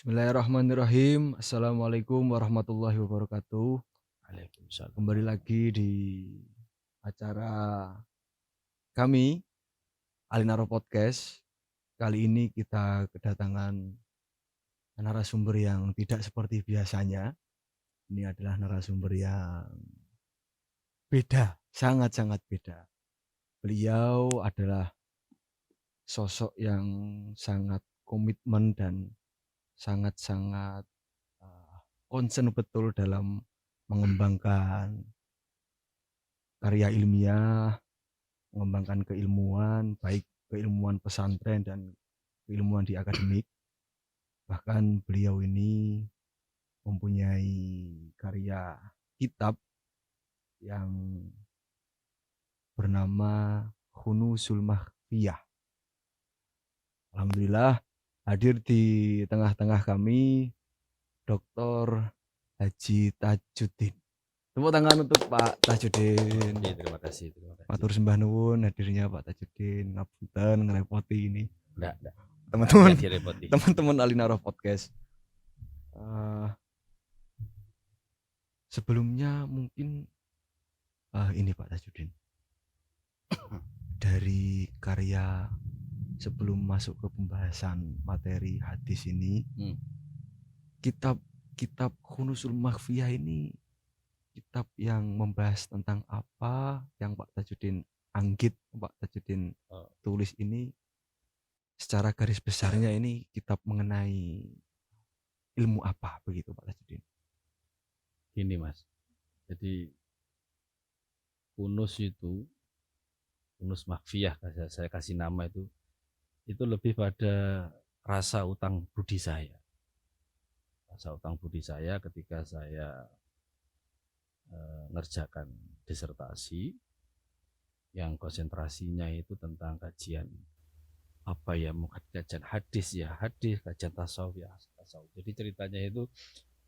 Bismillahirrahmanirrahim. Assalamualaikum warahmatullahi wabarakatuh. Waalaikumsalam. Kembali lagi di acara kami, Alinaro Podcast. Kali ini kita kedatangan narasumber yang tidak seperti biasanya. Ini adalah narasumber yang beda, sangat-sangat beda. Beliau adalah sosok yang sangat komitmen dan sangat-sangat concern betul dalam mengembangkan karya ilmiah, mengembangkan keilmuan, baik keilmuan pesantren dan keilmuan di akademik. Bahkan beliau ini mempunyai karya kitab yang bernama Hunusul Makhfiyah. Alhamdulillah hadir di tengah-tengah kami Dr. Haji Tajuddin. Tepuk tangan untuk Pak Tajuddin. Terima kasih. Matur sembah nuwun hadirnya Pak Tajuddin. Ngapunten ngerepoti ini. Enggak. Teman-teman Alinaro Podcast. Sebelumnya mungkin ini Pak Tajuddin. Dari karya sebelum masuk ke pembahasan materi hadis ini, kitab Hunusul Makhfiyah ini kitab yang membahas tentang apa yang Pak Tajuddin Pak Tajuddin tulis ini. Secara garis besarnya ini kitab mengenai ilmu apa begitu Pak Tajuddin? Gini Mas, jadi Hunus Makhfiyah, saya kasih nama itu lebih pada rasa utang budi saya. Rasa utang budi saya ketika saya ngerjakan disertasi yang konsentrasinya itu tentang kajian kajian hadis, kajian tasawuf ya. Jadi ceritanya itu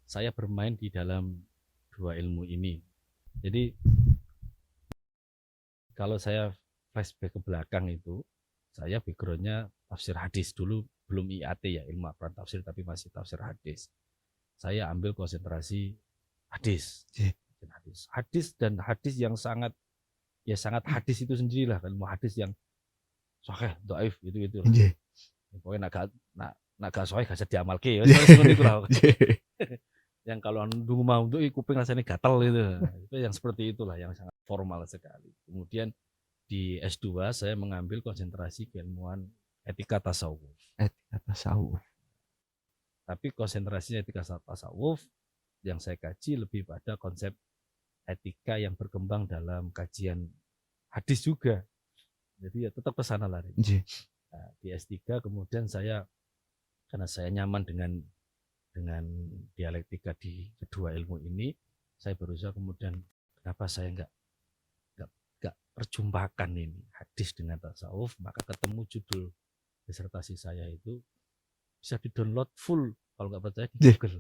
saya bermain di dalam dua ilmu ini. Jadi kalau saya flashback ke belakang itu, saya backgroundnya tafsir hadis dulu, belum IAT ya, ilmu apran tafsir, tapi masih tafsir hadis. Saya ambil konsentrasi hadis. Hadis dan hadis yang sangat hadis itu sendirilah, ilmu hadis yang sahih, dhaif gitu. Pokoknya nak sahih gak bisa diamalke ya. Seperti itulah. Yang kalau nunggu mau untuk kuping rasanya gatal gitu. Itu yang seperti itulah yang sangat formal sekali. Kemudian di S2 saya mengambil konsentrasi keilmuan etika tasawuf. Tapi konsentrasinya etika tasawuf yang saya kaji lebih pada konsep etika yang berkembang dalam kajian hadis juga. Jadi ya tetap ke sana lari. Nah, di S3 kemudian karena saya nyaman dengan dialektika di kedua ilmu ini, saya berusaha kemudian kenapa saya enggak perjumpakan ini hadis dengan tasawuf, maka ketemu judul disertasi saya itu bisa di-download full kalau nggak percaya di Google.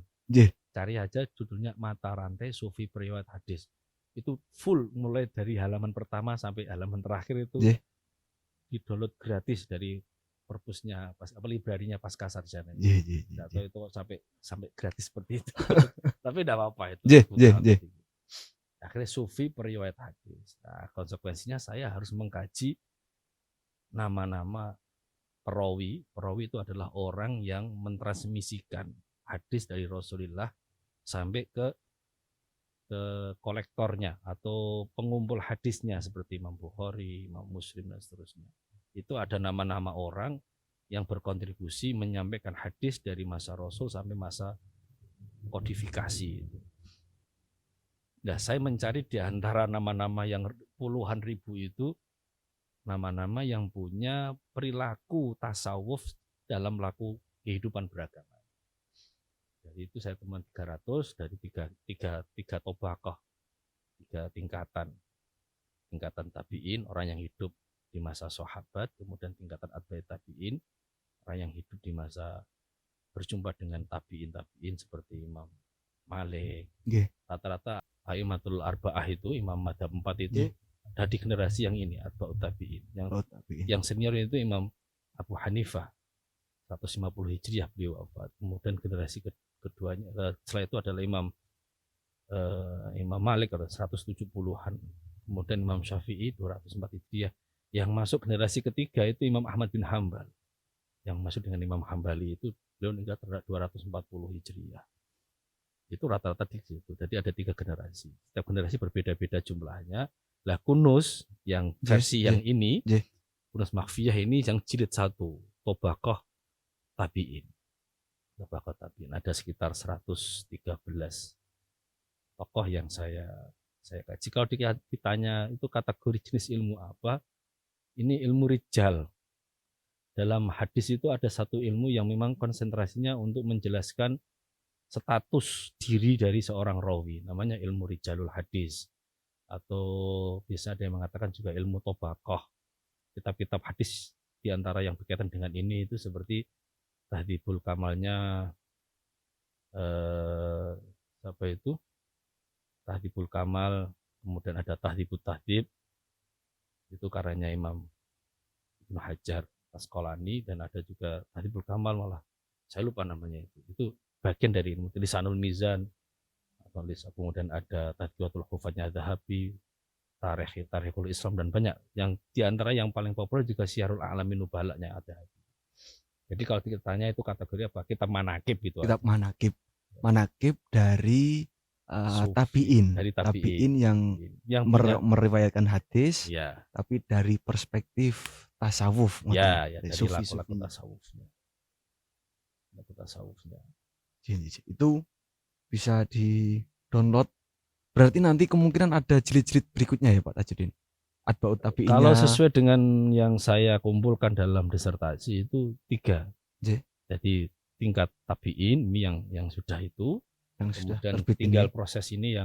Cari aja judulnya Mata Rantai Sufi Periwayat Hadis. Itu full mulai dari halaman pertama sampai halaman terakhir itu di-download gratis dari perpusnya librarinya Pasca Sarjana. Enggak tahu itu sampai gratis seperti itu. Tapi enggak apa-apa itu. Akhirnya Sufi Periwayat Hadis. Nah, konsekuensinya saya harus mengkaji nama-nama perawi. Perawi itu adalah orang yang mentransmisikan hadis dari Rasulullah sampai ke kolektornya atau pengumpul hadisnya seperti Imam Bukhari, Imam Muslim dan seterusnya. Itu ada nama-nama orang yang berkontribusi menyampaikan hadis dari masa Rasul sampai masa kodifikasi. Nah, saya mencari di antara nama-nama yang puluhan ribu itu nama-nama yang punya perilaku tasawuf dalam laku kehidupan beragama. Jadi itu saya temukan 300 dari tiga tobaqah, 3 tingkatan tabi'in, orang yang hidup di masa sahabat, kemudian tingkatan atba'i tabi'in, orang yang hidup di masa berjumpa dengan tabi'in seperti Imam Malik. Rata-rata A'immatul Arba'ah itu, Imam Madhab 4 itu dari generasi yang ini, atba'ut tabi'in. Yang senior itu Imam Abu Hanifah 150 Hijriah beliau wafat. Kemudian generasi keduanya setelah itu adalah Imam Malik atau 170-an. Kemudian Imam Syafi'i 204 Hijriah. Yang masuk generasi ketiga itu Imam Ahmad bin Hambal. Yang masuk dengan Imam Hambali itu beliau meninggal 240 Hijriah. Itu rata-rata di situ. Jadi ada 3 generasi. Setiap generasi berbeda-beda jumlahnya. Lah kunus yang versi yang ini, kunus makhfiyah ini yang jilid 1, Tobaqah Tabi'in. Tobaqah Tabi'in ada sekitar 113 tokoh yang saya kaji. Kalau ditanya itu kategori jenis ilmu apa? Ini ilmu rijal. Dalam hadis itu ada satu ilmu yang memang konsentrasinya untuk menjelaskan status diri dari seorang rawi, namanya ilmu rijalul hadis, atau bisa ada yang mengatakan juga ilmu tobaqah. Kitab-kitab hadis diantara yang berkaitan dengan ini itu seperti Tahdhibul Kamalnya apa itu? Tahdhibul Kamal, kemudian ada Tahdhibut Tahdhib, itu karyanya Imam Ibnu Hajar Asqalani, dan ada juga Tahdhibul Kamal, malah saya lupa namanya itu bagian dari ilmu Lisanul Mizan, kemudian ada Tadqiqatul Hufatnya Dzahabi, Tarikhul Islam, dan banyak yang diantara yang paling populer juga Syiarul A'lamin Nubala'nya ada. Jadi kalau ditanya itu kategori apa? Kitab manakib gitu. Kitab manakib dari tabi'in. Dari tabi'in yang meriwayatkan hadis, ya, tapi dari perspektif tasawuf. Ya, dari laku-laku tasawufnya. Itu bisa di-download. Berarti nanti kemungkinan ada jilid-jilid berikutnya ya Pak Tajudin? Atba'ut tabi'innya. Kalau sesuai dengan yang saya kumpulkan dalam disertasi itu 3. Jadi tingkat tabi'in ini yang sudah itu, kemudian tinggal ini. Proses ini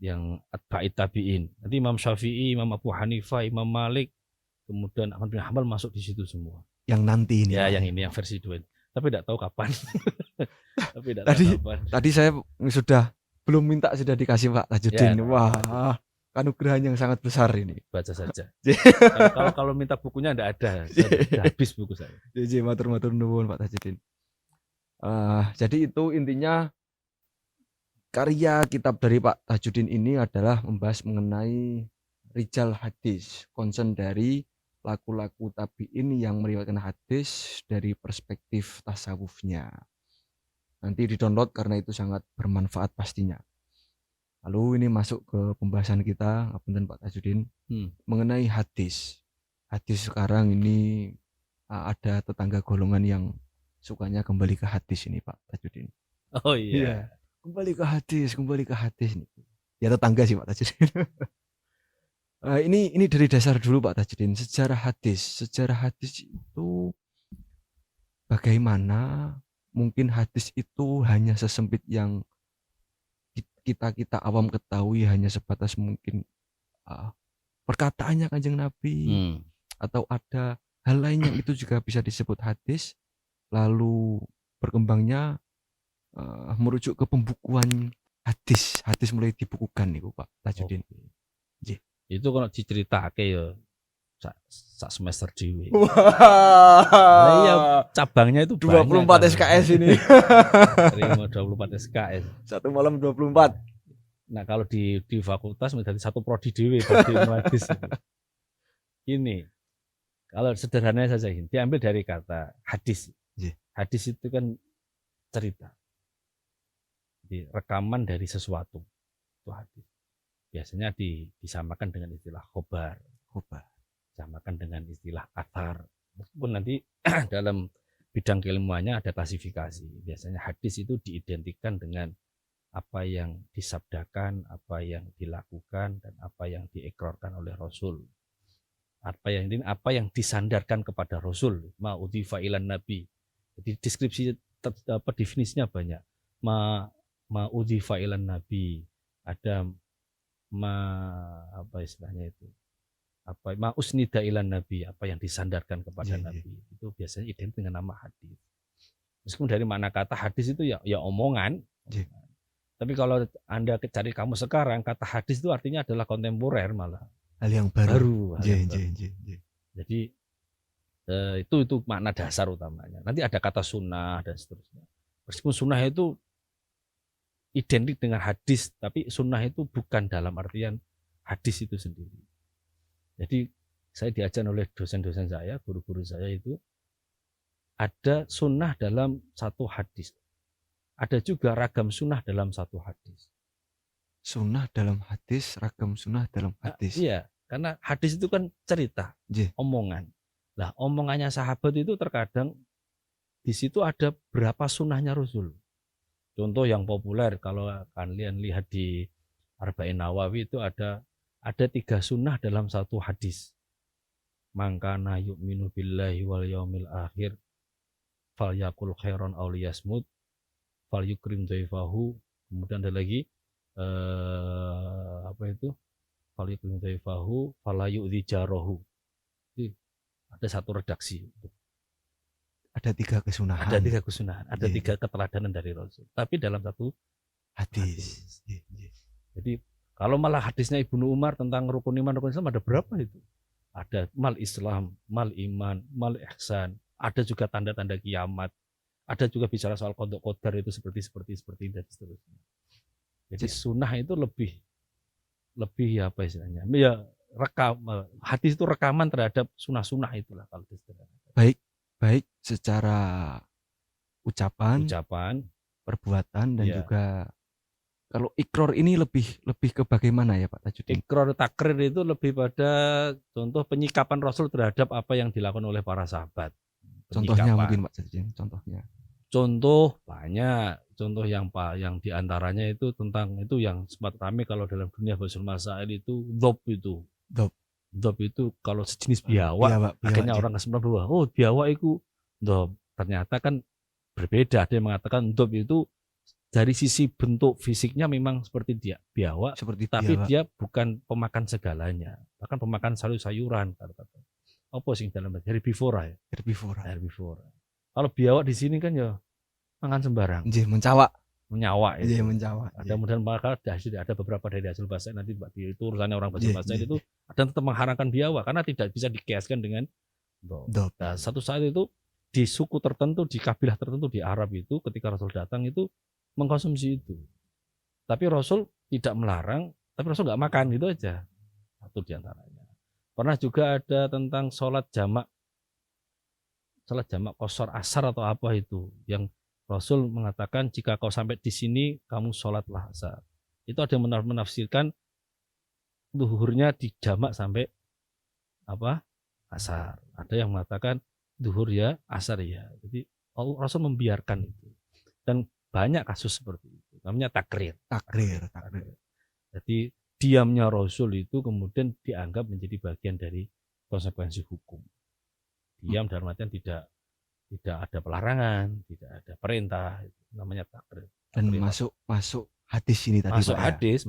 yang atba'it tabi'in. Nanti Imam Syafi'i, Imam Abu Hanifah, Imam Malik, kemudian Ahmad bin Hanbal masuk di situ semua. Yang nanti ini. Ya, yang ini yang versi 2. Tapi tidak tahu kapan. Tadi saya belum minta, sudah dikasih Pak Tajudin. Ya, wah, anugerah yang sangat besar ini. Baca saja. kalau minta bukunya tidak ada. Sudah habis buku saya. Matur nuwun Pak Tajudin. Jadi itu intinya karya kitab dari Pak Tajudin ini adalah membahas mengenai rijal hadis, concern dari laku-laku tabi'in yang meriwayatkan hadis dari perspektif tasawufnya. Nanti di-download karena itu sangat bermanfaat pastinya. Lalu ini masuk ke pembahasan kita, ngapunten Pak Tajudin, mengenai hadis. Hadis sekarang ini ada tetangga golongan yang sukanya kembali ke hadis ini Pak Tajudin. Oh iya. Kembali ke hadis nih. Ya tetangga sih Pak Tajudin. Ini dari dasar dulu Pak Tajudin, sejarah hadis itu bagaimana? Mungkin hadis itu hanya sesempit yang kita awam ketahui, hanya sebatas mungkin perkataannya Kanjeng Nabi, atau ada hal lain yang itu juga bisa disebut hadis, lalu berkembangnya merujuk ke pembukuan hadis mulai dibukukan nih Pak Tajudin. Itu kalau diceritake ya sak semester dhewe. Wah. Iya, cabangnya itu 24 banyak, SKS ini. Terima 24 SKS. Satu malam 24. Nah, kalau di fakultas menjadi satu prodi dhewe bagi hadis. Ini kalau sederhananya saja ini diambil dari kata hadis. Hadis itu kan cerita. Jadi rekaman dari sesuatu. Itu hadis. Biasanya disamakan dengan istilah khobar, disamakan dengan istilah athar. Meskipun nanti dalam bidang keilmuannya ada klasifikasi. Biasanya hadis itu diidentikan dengan apa yang disabdakan, apa yang dilakukan, dan apa yang diekrorkan oleh Rasul. Apa yang disandarkan kepada Rasul, ma'udhifa ilan Nabi. Jadi deskripsi definisinya banyak. Ma'udhifa ilan Nabi, ada apa istilahnya itu, apa usnida ilan Nabi, apa yang disandarkan kepada Nabi. Itu biasanya identik dengan nama hadis. Meskipun dari makna kata hadis itu ya omongan. Tapi kalau Anda cari kamus sekarang, kata hadis itu artinya adalah kontemporer, malah hal yang baru. Jadi Itu makna dasar utamanya. Nanti ada kata sunnah dan seterusnya. Meskipun sunnah itu identik dengan hadis, tapi sunnah itu bukan dalam artian hadis itu sendiri. Jadi saya diajar oleh dosen-dosen saya, guru-guru saya itu ada sunnah dalam satu hadis. Ada juga ragam sunnah dalam satu hadis. Sunnah dalam hadis, ragam sunnah dalam hadis. Iya, karena hadis itu kan cerita, Nggih. omongan. Nah, omongannya sahabat itu terkadang di situ ada berapa sunnahnya Rasul. Contoh yang populer kalau kalian lihat di Arba'in Nawawi itu ada 3 sunnah dalam satu hadis. Mangkana yu'minu billahi wal yaumil akhir falyakul khairan aw liyasmut falyukrim dhaifahu. Kemudian ada lagi falyukrim dhaifahu falayu'dzi jarahu. Ada satu redaksi. Ada 3 kesunahan. Ada 3 kesunahan, ada Iya. 3 keteladanan dari Rasul. Tapi dalam satu Hadis. Jadi kalau malah hadisnya Ibnu Umar tentang rukun iman rukun Islam ada berapa itu? Ada mal Islam, mal iman, mal ihsan. Ada juga tanda-tanda kiamat. Ada juga bicara soal qada qadar itu seperti dan seterusnya. Jadi sunnah itu lebih apa istilahnya? Ya hadis itu rekaman terhadap sunnah-sunnah itulah kalau istilahnya. Baik secara ucapan, perbuatan dan Iya. juga kalau ikror ini lebih ke bagaimana ya Pak Tajudin? Iqrar takrir itu lebih pada contoh penyikapan Rasul terhadap apa yang dilakukan oleh para sahabat. Contohnya Penyikapan. mungkin Pak Tajudin, contohnya. Contoh banyak, contoh yang diantaranya itu tentang itu yang sempat ramai kalau dalam dunia Basul Masail itu dob itu. Dob itu kalau sejenis biawak, akhirnya orang kesimpulan bahwa oh biawak itu dob. Ternyata kan berbeda. Ada yang mengatakan dob itu dari sisi bentuk fisiknya memang seperti biawak, tapi dia bukan pemakan segalanya, bahkan pemakan sayur-sayuran. Apa sih dalam herbivora ya? Herbivora. Kalau biawak di sini kan ya makan sembarang. Menyawa itu. Ada kemudian maka ada beberapa dari hasil bahasa nanti itu urusannya orang bahasa bahasa itu ada tetap mengharamkan biawak karena tidak bisa dikiaskan dengan dob. Nah, satu saat itu di suku tertentu, di kabilah tertentu di Arab itu ketika Rasul datang itu mengkonsumsi itu. Tapi Rasul tidak melarang, tapi Rasul nggak makan gitu aja. Satu di antaranya. Pernah juga ada tentang sholat jamak qashar asar atau apa itu yang Rasul mengatakan jika kau sampai di sini kamu sholatlah asar. Itu ada yang menafsirkan duhurnya dijamak sampai asar. Ada yang mengatakan duhur ya asar ya. Jadi Rasul membiarkan itu. Dan banyak kasus seperti itu. Namanya takrir. Jadi diamnya Rasul itu kemudian dianggap menjadi bagian dari konsekuensi hukum. Diam dalam artian tidak ada pelarangan, tidak ada perintah, itu namanya takrir. Dan masuk hadis ini tadi masuk Pak hadis.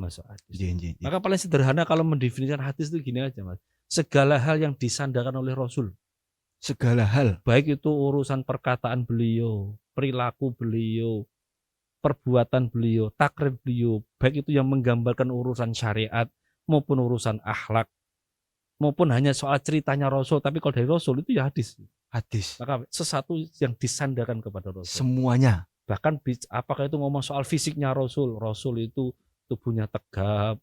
Ya? Maka paling sederhana kalau mendefinisikan hadis itu gini aja Mas. Segala hal yang disandarkan oleh Rasul. Segala hal. Baik itu urusan perkataan beliau, perilaku beliau, perbuatan beliau, takrir beliau, baik itu yang menggambarkan urusan syariat maupun urusan akhlak, maupun hanya soal ceritanya Rasul, tapi kalau dari Rasul itu ya hadis. Maka sesuatu yang disandarkan kepada Rasul. Semuanya. Bahkan apakah itu ngomong soal fisiknya Rasul itu tubuhnya tegap,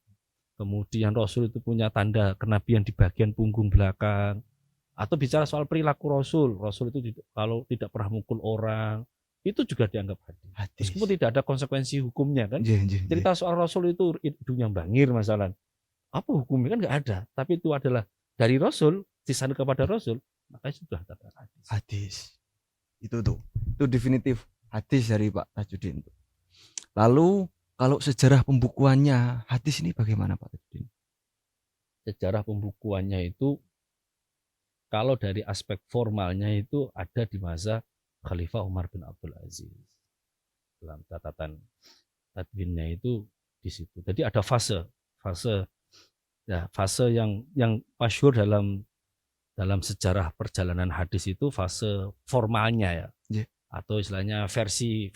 kemudian Rasul itu punya tanda kenabian di bagian punggung belakang, atau bicara soal perilaku Rasul itu kalau tidak pernah mukul orang, itu juga dianggap hadis. Meskipun tidak ada konsekuensi hukumnya kan. Cerita soal Rasul itu hidungnya bangir masalah. Apa hukumnya kan nggak ada, tapi itu adalah dari Rasul, disandar kepada Rasul, maka sudah kata hadis. Itu definitif hadis dari Pak Tajudin. Lalu kalau sejarah pembukuannya hadis ini bagaimana Pak Tajudin? Sejarah pembukuannya itu kalau dari aspek formalnya itu ada di masa Khalifah Umar bin Abdul Aziz. Dalam catatan tadwinnya itu di situ. Jadi ada fase yang masyhur dalam sejarah perjalanan hadis itu fase formalnya ya. Atau istilahnya versi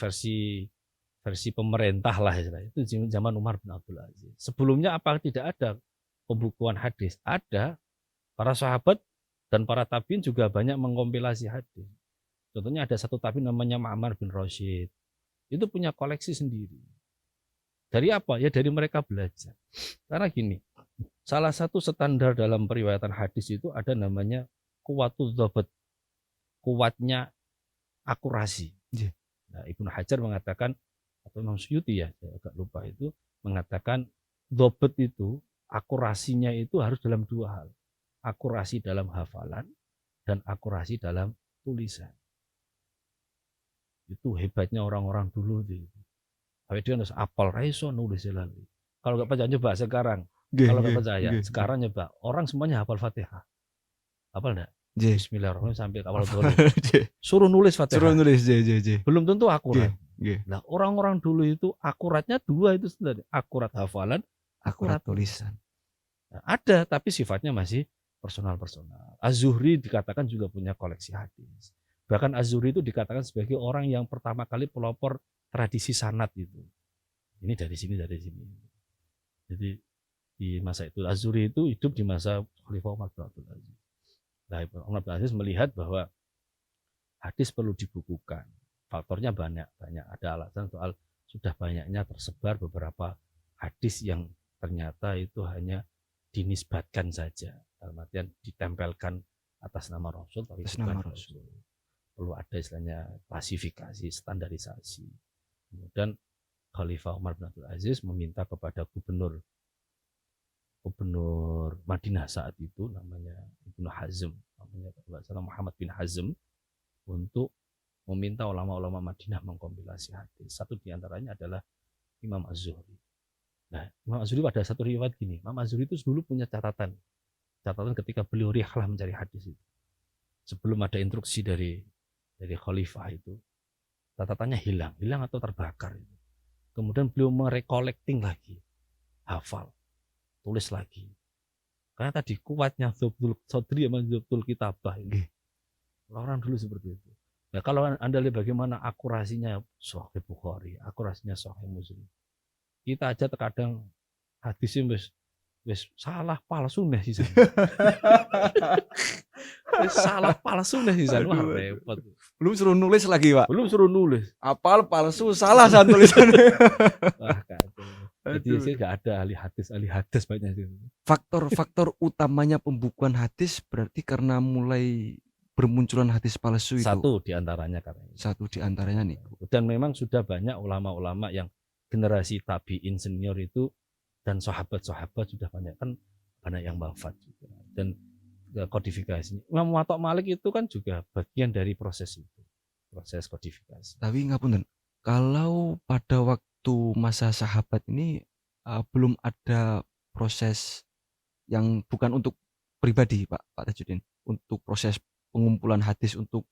pemerintah lah istilahnya. Itu zaman Umar bin Abdul Aziz. Sebelumnya apa tidak ada pembukuan hadis? Ada. Para sahabat Dan para tabiin juga banyak mengkompilasi hadis. Contohnya ada satu tabiin namanya Ma'mar bin Rashid. Itu punya koleksi sendiri. Dari apa? Ya dari mereka belajar. Karena gini, salah satu standar dalam periwayatan hadis itu ada namanya kuwatul dhabt, kuatnya akurasi. Iya. Nah, Ibnu Hajar mengatakan, atau Imam Suyuti ya, saya agak lupa itu, mengatakan dhabt itu, akurasinya itu harus dalam dua hal. Akurasi dalam hafalan dan akurasi dalam tulisan. Itu hebatnya orang-orang dulu itu. Dia harus apal raiso nulis lagi. Kalau nggak percaya coba sekarang. Kalau nggak percaya sekarang nyoba. Orang semuanya hafal Fatihah. Hafal enggak? Bismillahirrahmanirrahim sampai awal dulu. Suruh nulis Fatihah. Suruh nulis, belum tentu akurat. Nah, orang-orang dulu itu akuratnya dua itu sebenarnya. Akurat hafalan, akurat tulisan. Nah, ada tapi sifatnya masih personal-personal. Az-Zuhri dikatakan juga punya koleksi hadis. Bahkan Az-Zuhri itu dikatakan sebagai orang yang pertama kali pelopor tradisi sanad itu. Ini dari sini, dari sini. Jadi di masa itu Az-Zuhri itu hidup di masa Khalifah Umar bin Abdul Aziz. Nah, Umar bin Abdul Aziz melihat bahwa hadis perlu dibukukan. Faktornya banyak. Ada alasan soal sudah banyaknya tersebar beberapa hadis yang ternyata itu hanya dinisbatkan saja. Dalam artian ditempelkan atas nama Rasul, tapi bukan Rasul. Perlu ada istilahnya klasifikasi, standarisasi. Kemudian Khalifah Umar bin Abdul Aziz meminta kepada gubernur Madinah saat itu namanya Ibnu Hazm, namanya Muhammad bin Hazm, untuk meminta ulama-ulama Madinah mengkompilasi hadis. Satu diantaranya adalah Imam Az-Zuhri. Nah, Imam Az-Zuhri pada satu riwayat gini, Imam Az-Zuhri itu dulu punya catatan ketika beliau rihlah mencari hadis itu. Sebelum ada instruksi dari khalifah itu, catatannya hilang atau terbakar itu. Kemudian beliau merecollecting lagi, hafal, tulis lagi. Karena tadi kuatnya Dzabtul Sodri sama Dzabtul Kitabah ini. Orang dulu seperti itu. Nah, kalau Anda lihat bagaimana akurasinya Sahih Bukhari, akurasinya Sahih Muslim. Kita aja terkadang hadisnya wis salah palsu nih sih. Salah palsu nih sih, wah repot. Belum suruh nulis lagi, Pak. Belum suruh nulis. Apal palsu, salah saat tulisannya. Wah, kacau. Jadi sih nggak ada ahli hadis banyak sih. Faktor utamanya pembukuan hadis berarti karena mulai bermunculan hadis palsu itu. Satu diantaranya nih. Dan memang sudah banyak ulama-ulama yang generasi tabiin senior itu dan sahabat-sahabat sudah banyak yang wafat juga. Dan kodifikasinya. Imam Muwatta Malik itu kan juga bagian dari proses itu. Proses kodifikasi. Tapi ngapunten, kalau pada waktu masa sahabat ini belum ada proses yang bukan untuk pribadi, Pak Tajudin, untuk proses pengumpulan hadis untuk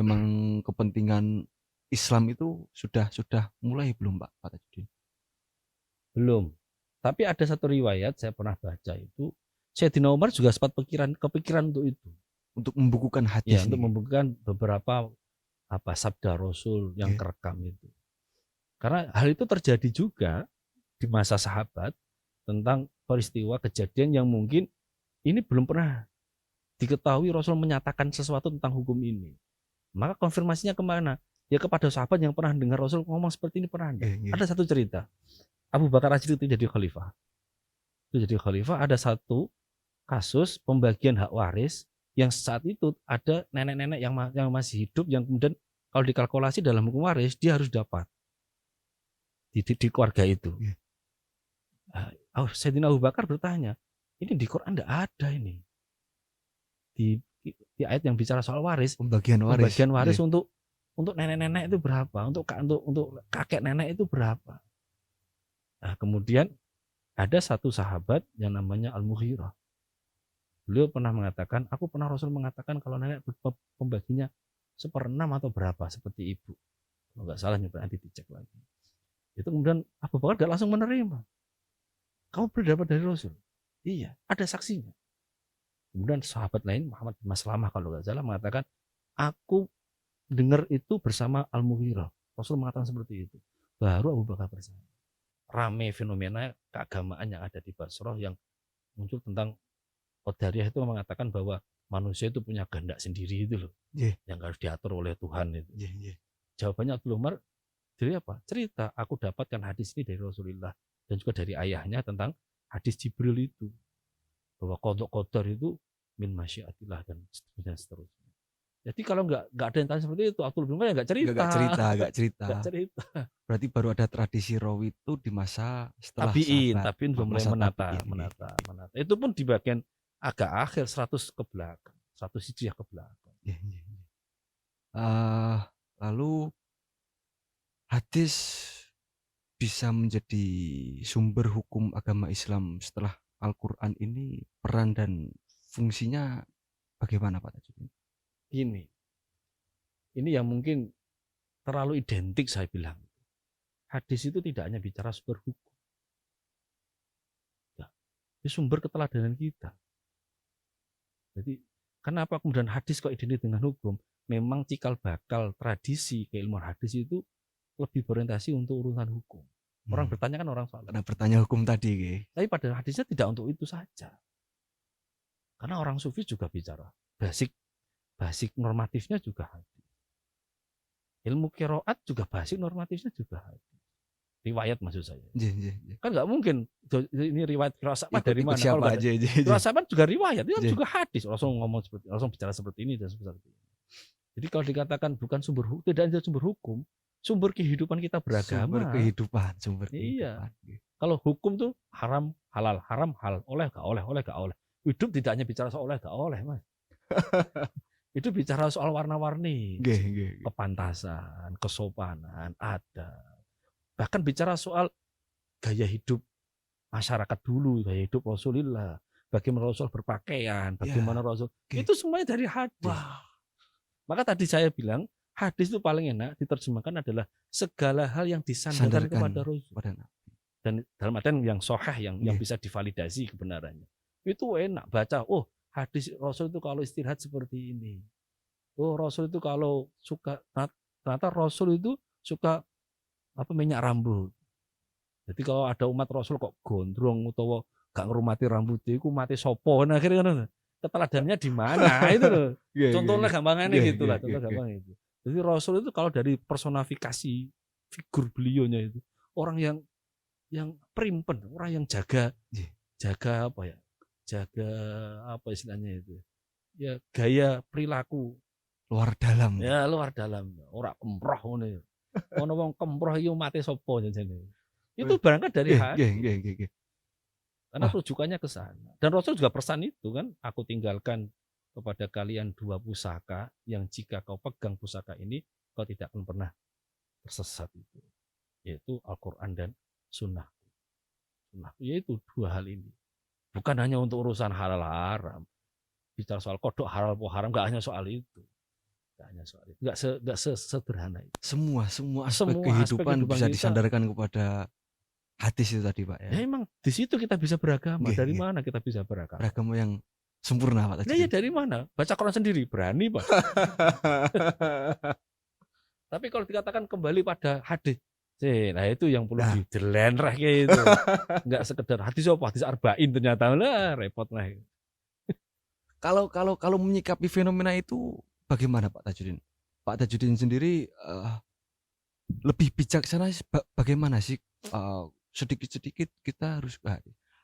memang kepentingan Islam itu sudah mulai belum, Pak Tajudin? Belum. Tapi ada satu riwayat saya pernah baca itu, Sayyidina Umar juga sempat kepikiran untuk itu. Untuk membukukan hadis. Ya, untuk membukukan beberapa sabda Rasul yang kerekam itu. Karena hal itu terjadi juga di masa sahabat tentang peristiwa kejadian yang mungkin ini belum pernah diketahui Rasul menyatakan sesuatu tentang hukum ini. Maka konfirmasinya kemana? Ya kepada sahabat yang pernah dengar Rasul ngomong seperti ini pernah. Ada satu cerita. Abu Bakar As-Siddiq itu jadi khalifah. Ada satu kasus pembagian hak waris yang saat itu ada nenek-nenek yang masih hidup yang kemudian kalau dikalkulasi dalam hukum waris dia harus dapat di keluarga itu. Sayyidina Abu Bakar bertanya, ini di Quran tidak ada ini. Di ayat yang bicara soal waris, pembagian waris untuk nenek-nenek itu berapa? Untuk kakek nenek itu berapa? Nah, kemudian ada satu sahabat yang namanya Al-Mughirah. Beliau pernah mengatakan, aku pernah Rasul mengatakan kalau nenek pembaginya 1/6 atau berapa seperti ibu. Kalau nggak salah nyoba nanti dicek lagi. Itu kemudian Abu Bakar nggak langsung menerima. Kamu berdapat dari Rasul? Iya, ada saksinya. Kemudian sahabat lain Muhammad bin Maslamah kalau nggak salah mengatakan, aku dengar itu bersama Al-Mughirah. Rasul mengatakan seperti itu. Baru Abu Bakar percaya. Rame fenomena keagamaan yang ada di Basrah yang muncul tentang Qadariyah itu mengatakan bahwa manusia itu punya kehendak sendiri itu loh, Nggih. yang harus diatur oleh Tuhan itu. Nggih, nggih. Jawabannya Abdul Umar dari apa? Cerita, aku dapatkan hadis ini dari Rasulullah dan juga dari ayahnya tentang hadis Jibril itu, bahwa qada itu min masyiatillah dan seterusnya. Jadi kalau nggak ada yang tanya seperti itu, Abdul Umar ya nggak cerita. Nggak cerita. Nggak cerita. Berarti baru ada tradisi rawi itu di masa setelah Tabiin sahabat. udah mulai Masa menata. tabiin. Itu pun di bagian agak akhir 100 ke belakang, 100 hijriah ke belakang. Lalu hadis bisa menjadi sumber hukum agama Islam setelah Al-Quran ini, peran dan fungsinya bagaimana Pak Tajudin? Ini yang mungkin terlalu identik saya bilang. Hadis itu tidak hanya bicara sumber hukum, ya, ini sumber keteladanan kita. Jadi kenapa kemudian hadis kok identik dengan hukum? Memang cikal bakal tradisi keilmuan hadis itu lebih berorientasi untuk urusan hukum. Orang bertanya kan orang soal. Karena bertanya hukum tadi, gitu. Tapi pada hadisnya tidak untuk itu saja. Karena orang sufi juga bicara basic normatifnya juga hadis. Ilmu qiraat juga basic normatifnya juga hadis. Riwayat maksud saya. Kan nggak mungkin ini riwayat qiraat dari mana? Siapa aja. Qiraat juga riwayat, itu juga hadis. Rasul ngomong seperti, Rasul bicara seperti ini dan seperti ini. Jadi kalau dikatakan bukan sumber hukum, tidak ada sumber hukum, sumber kehidupan kita beragama. Sumber kehidupan. Iya. Kalau hukum tuh haram, halal, oleh gak oleh. Hidup tidak hanya bicara soal oleh gak oleh, Mas. Itu bicara soal warna-warni, kepantasan, kesopanan, adat. Bahkan bicara soal gaya hidup masyarakat dulu, gaya hidup Rasulullah, bagaimana Rasul berpakaian, bagaimana Rasul, itu semuanya dari hadis. Wow. Maka tadi saya bilang, hadis itu paling enak diterjemahkan adalah segala hal yang disandarkan kepada Rasul. Dan dalam artian yang sahih, yang bisa divalidasi kebenarannya. Itu enak baca, oh hadis Rasul itu kalau istirahat seperti ini. Oh Rasul itu kalau suka, ternyata Rasul itu suka minyak rambut. Jadi kalau ada umat Rasul kok gondrong atau gak ngurmati rambutnya, itu mati sopo. Nah akhirnya kan keteladannya di mana itu loh. Contohnya gampangannya gitu lah. Contoh gampang itu. Jadi Rasul itu kalau dari personifikasi figur beliaunya itu orang yang primpen, orang yang jaga apa ya? Jaga apa istilahnya itu? Ya gaya perilaku luar dalam. Ya luar dalam. Ora kemproh ngono ya. Ono wong kemproh iki mate sapa jane. Itu berangkat dari hadis. Karena rujukannya ke sana. Dan Rasul juga pesan itu kan, aku tinggalkan kepada kalian 2 pusaka yang jika kau pegang pusaka ini, kau tidak akan pernah tersesat itu. Yaitu Al-Quran dan Sunnah. Yaitu 2 hal ini. Bukan hanya untuk urusan halal haram. Bicara soal kodok halal haram, nggak hanya soal itu. Nggak sesederhana itu. Semua aspek kehidupan bisa disandarkan kepada hadis itu tadi Pak ya. Ya emang di situ kita bisa beragama. Dari mana kita bisa beragama? Beragama yang sempurna Pak. Ya dari mana? Baca Quran sendiri berani Pak. Tapi kalau dikatakan kembali pada hadis, nah itu yang perlu dijelenreh kayak itu. Enggak sekedar hadis apa? Hadis arba'in ternyata lah repot lah. Kalau menyikapi fenomena itu bagaimana Pak Tajudin? Pak Tajudin sendiri lebih bijaksana bagaimana sih? Sedikit-sedikit kita harus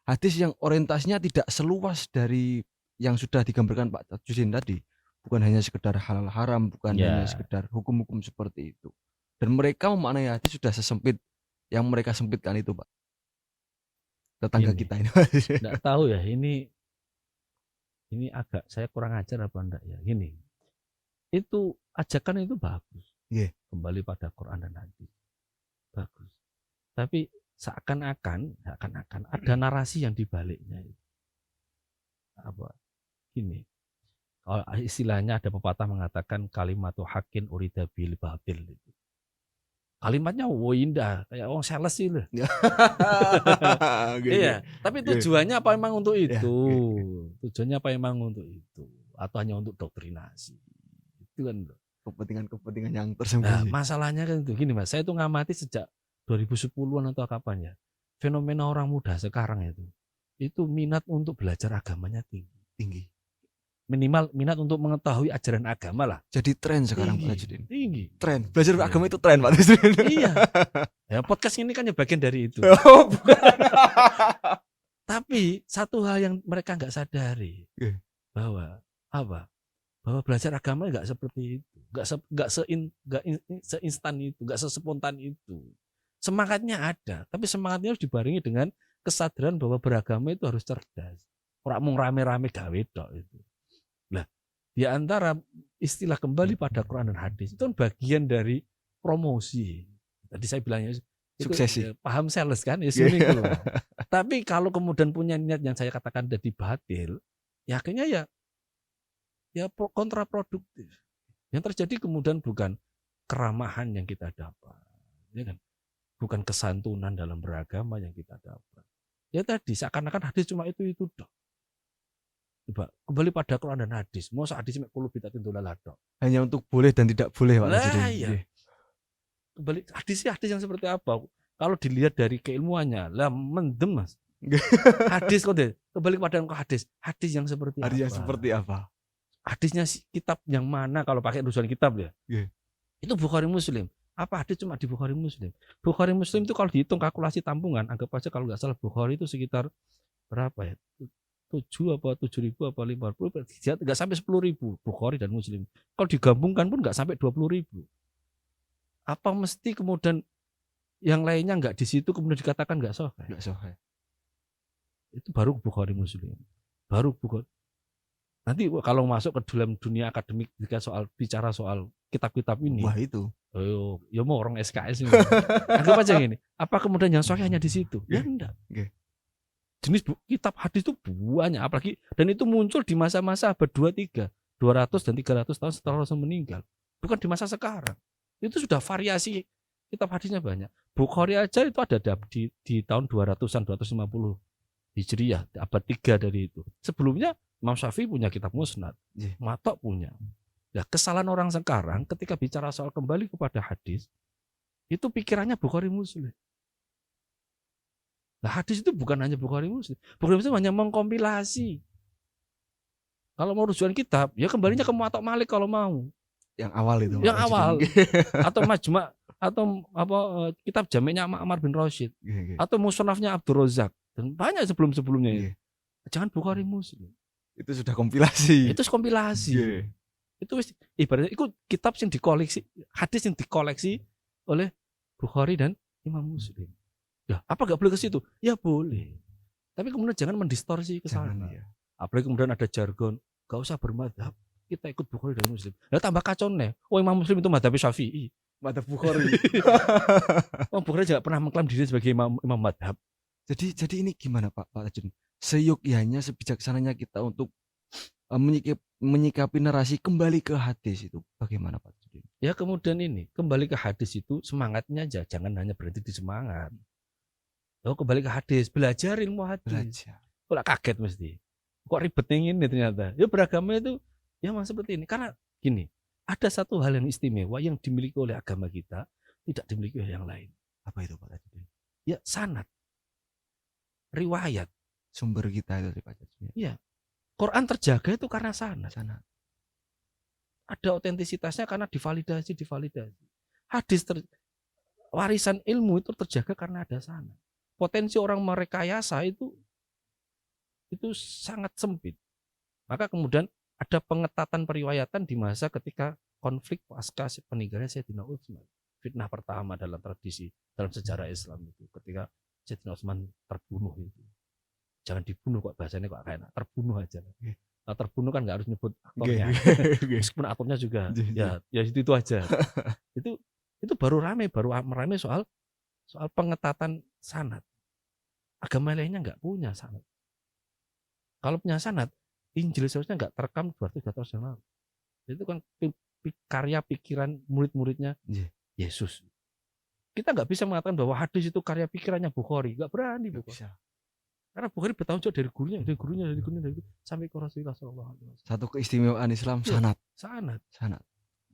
hadis yang orientasinya tidak seluas dari yang sudah digambarkan Pak Tajudin tadi, bukan hanya sekedar halal haram, bukan hanya sekedar hukum-hukum seperti itu, dan mereka memaknai hadis sudah sesempit yang mereka sempitkan itu Pak. Tetangga kita ini nggak tahu ya, ini agak saya kurang ajar apa enggak ya. Gini, itu ajakan itu bagus, kembali pada Quran dan hadis bagus, tapi seakan-akan ada narasi yang dibaliknya. Apa? Gini, kalau istilahnya ada pepatah mengatakan kalimatu hakin urida bil batil. Kalimatnya indah, kayak orang sales sih loh. Iya, tapi tujuannya apa emang untuk itu? Tujuannya apa emang untuk itu? Atau hanya untuk doktrinasi? Itu kan kepentingan yang tersembunyi. Nah, masalahnya kan itu gini Mas, saya itu ngamati sejak 2010-an atau kapan ya, fenomena orang muda sekarang itu minat untuk belajar agamanya tinggi. minimal minat untuk mengetahui ajaran agama lah. Jadi tren sekarang Pak Tinggi, Tajudin. tinggi. Tren. Belajar Iya. agama itu tren Pak Tajudin. Iya. Ya podcast ini kan ya bagian dari itu. Oh, bukan. Tapi satu hal yang mereka nggak sadari Oke. bahwa apa? Bahwa belajar agama nggak seperti itu, nggak seinstan itu, nggak sespontan itu. Semangatnya ada, tapi semangatnya harus dibarengi dengan kesadaran bahwa beragama itu harus cerdas. Orang mau rame-rame gawe tok itu. Nah, di antara istilah kembali pada Quran dan hadis itu kan bagian dari promosi. Tadi saya bilangnya itu Suksesi. paham sales kan, ya Yeah. itu. Tapi kalau kemudian punya niat yang saya katakan jadi batil, ya akhirnya ya kontraproduktif. Yang terjadi kemudian bukan keramahan yang kita dapat, ya kan? Bukan kesantunan dalam beragama yang kita dapat. Ya tadi seakan-akan hadis cuma itu dok. Coba kembali pada Quran dan hadis. Mau hadis mek kulo bidatin dolalah dok. Hanya untuk boleh dan tidak boleh Pak Lah Tajudin. iya. Kembali hadis yang seperti apa? Kalau dilihat dari keilmuannya, lah mendem mas. Hadis kok deh. Kembali kepada hadis. Hadis yang seperti Hadis apa? yang seperti apa? Hadisnya kitab yang mana kalau pakai rujukan kitab ya? Yeah. Itu Bukhari Muslim. Apa hadis cuma di Bukhari Muslim? Bukhari Muslim itu kalau dihitung kalkulasi tampungan, anggap aja kalau nggak salah Bukhari itu sekitar berapa ya? 7 apa 7.000 apa 50, nggak sampai 10.000 Bukhari dan Muslim. Kalau digabungkan pun nggak sampai 20.000. Apa mesti kemudian yang lainnya nggak di situ kemudian dikatakan nggak sahih? Nggak sahih. Itu baru Bukhari Muslim. Baru Bukhari. Nanti kalau masuk ke dalam dunia akademik jika bicara soal kitab-kitab ini, Wah itu. oh, ya mau orang SKS ini. Anggap aja gini, apa kemudian yang sahih hanya di situ? Ya enggak. Okay. Jenis kitab hadis itu banyak, apalagi dan itu muncul di masa-masa abad 23, 200 dan 300 tahun setelah Rasul meninggal. Bukan di masa sekarang. Itu sudah variasi kitab hadisnya banyak. Bukhari aja itu ada di tahun 200-an, 250 Hijriyah, abad 3 dari itu. Sebelumnya Imam Syafi'i punya kitab Musnad, Matok punya. Nah, kesalahan orang sekarang ketika bicara soal kembali kepada hadis, itu pikirannya Bukhari Muslim. Nah, hadis itu bukan hanya Bukhari Muslim. Bukhari Muslim hanya mengkompilasi. Kalau mau rujukan kitab, ya kembalinya ke Muwatta Malik kalau mau. Yang awal itu. Yang awal. Atau Majma' atau apa kitab Jami'nya Ma'mar bin Rashid. Atau Musnafnya Abdul Razak. Dan banyak sebelum-sebelumnya ya. Jangan Bukhari Muslim. Itu sudah kompilasi. Itu kompilasi. Itu ibaratnya itu kitab yang dikoleksi, hadis yang dikoleksi oleh Bukhari dan Imam Muslim. Ya, apa nggak boleh ke situ? Ya boleh. Tapi kemudian jangan mendistorsi ke sana. Ya. Apalagi kemudian ada jargon, gak usah bermadhab, kita ikut Bukhari dan Muslim. Lah tambah kacau nih. Oh Imam Muslim itu madhab Syafi'i. Madhab Bukhari. Oh Bukhari juga pernah mengklaim diri sebagai imam madhab. Jadi ini gimana Pak Tajudin? Seyogyanya, sebijaksananya kita untuk menyikapi narasi kembali ke hadis itu bagaimana Pak Tajudin? Ya kemudian ini kembali ke hadis itu semangatnya aja, jangan hanya berhenti di semangat. Oh kembali ke hadis, belajar ilmu hadis. Kok kaget mesti? Kok ribet ini ternyata? Ya beragama itu ya memang seperti ini. Karena gini, ada satu hal yang istimewa yang dimiliki oleh agama kita tidak dimiliki oleh yang lain. Apa itu Pak Tajudin? Ya sanad, riwayat. Sumber kita itu Pak Tajudin. Iya. Quran terjaga itu karena sanad. Ada otentisitasnya karena divalidasi. Hadis warisan ilmu itu terjaga karena ada sanad. Potensi orang merekayasa itu sangat sempit. Maka kemudian ada pengetatan periwayatan di masa ketika konflik pasca peninggalan Sayyidina Utsman. Fitnah pertama dalam tradisi, dalam sejarah Islam itu ketika Sayyidina Utsman terbunuh itu. Jangan dibunuh kok bahasanya kok kayak terbunuh aja. Nah, terbunuh kan nggak harus nyebut aktornya. Meskipun aktornya juga ya itu aja. Itu baru ramai soal pengetatan sanad. Agama lainnya nggak punya sanad. Kalau punya sanad, Injil seharusnya nggak terekam 200 yang lalu. Itu kan karya pikiran murid-muridnya Yesus. Kita nggak bisa mengatakan bahwa hadis itu karya pikirannya Bukhari, nggak berani Bukhari. Karena Bukhari bertanggung jawab dari gurunya sampai ke Rasulullah SAW. Satu keistimewaan Islam sanad.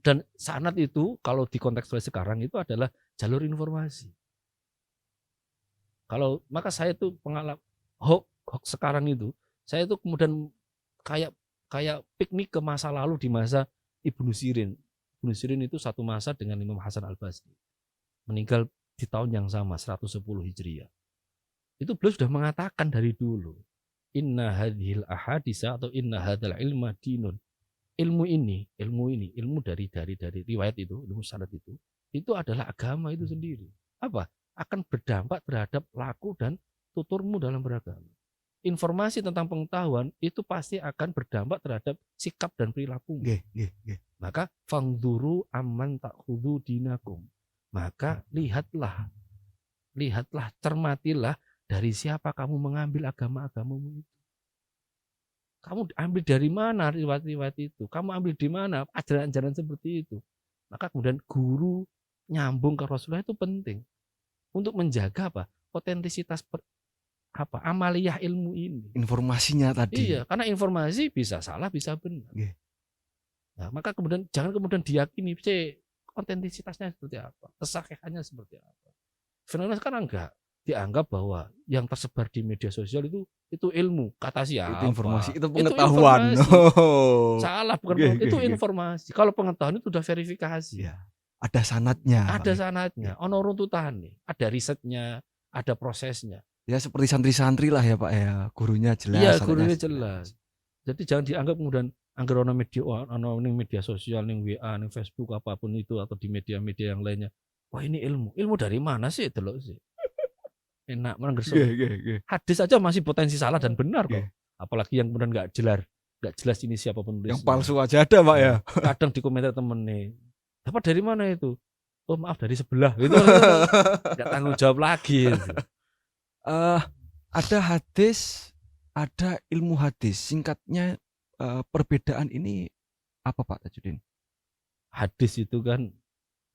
Dan sanad itu kalau dikontekstualisasi sekarang itu adalah jalur informasi. Maka saya itu pengalaman hoax sekarang itu, saya itu kemudian kayak kayak piknik ke masa lalu di masa Ibnu Sirin. Ibnu Sirin itu satu masa dengan Imam Hasan Al-Basri. Meninggal di tahun yang sama 110 Hijriah. Itu beliau sudah mengatakan dari dulu, inna hadhil ahadisa atau inna hadzal ilma dinun. Ilmu dari riwayat itu, ilmu sanad itu adalah agama itu sendiri. Apa? Akan berdampak terhadap laku dan tuturmu dalam beragama. Informasi tentang pengetahuan itu pasti akan berdampak terhadap sikap dan perilaku. Maka fangduru amman ta'khudhu dinakum. Maka lihatlah, cermatilah dari siapa kamu mengambil agama-agamamu itu. Kamu ambil dari mana riwayat-riwayat itu? Kamu ambil di mana ajaran-ajaran seperti itu? Maka kemudian guru nyambung ke Rasulullah itu penting untuk menjaga apa? Otentisitas amaliyah ilmu ini. Informasinya tadi. Iya, karena informasi bisa salah, bisa benar. Nah, maka kemudian jangan kemudian diyakini otentisitasnya seperti apa, kesahihannya seperti apa. Fenomena sekarang enggak dianggap bahwa yang tersebar di media sosial itu ilmu, kata siapa? Itu informasi, itu pengetahuan. Itu salah, bukan itu informasi. Kalau pengetahuan itu sudah verifikasi. Ya, ada sanadnya. Ada sanadnya, ono runtutan nih, ada risetnya, ada prosesnya. Ya seperti santri-santri lah ya Pak ya, gurunya jelas. Iya, gurunya jelas. Jadi jangan dianggap kemudian anggar ono media sosial, ning WA, ning Facebook apapun itu atau di media-media yang lainnya. Wah, ini ilmu. Ilmu dari mana sih? Delok sih. Enak menengger. Hadis aja masih potensi salah dan benar kok. Apalagi yang kemudian nggak jelas ini siapa penulisnya. Yang palsu aja ada Pak ya. Kadang di komentar temen nih, dapat dari mana itu? Oh maaf, dari sebelah gitu. Nggak tanggung jawab lagi gitu. Ada hadis, ada ilmu hadis. Singkatnya perbedaan ini apa Pak Tajudin? Hadis itu kan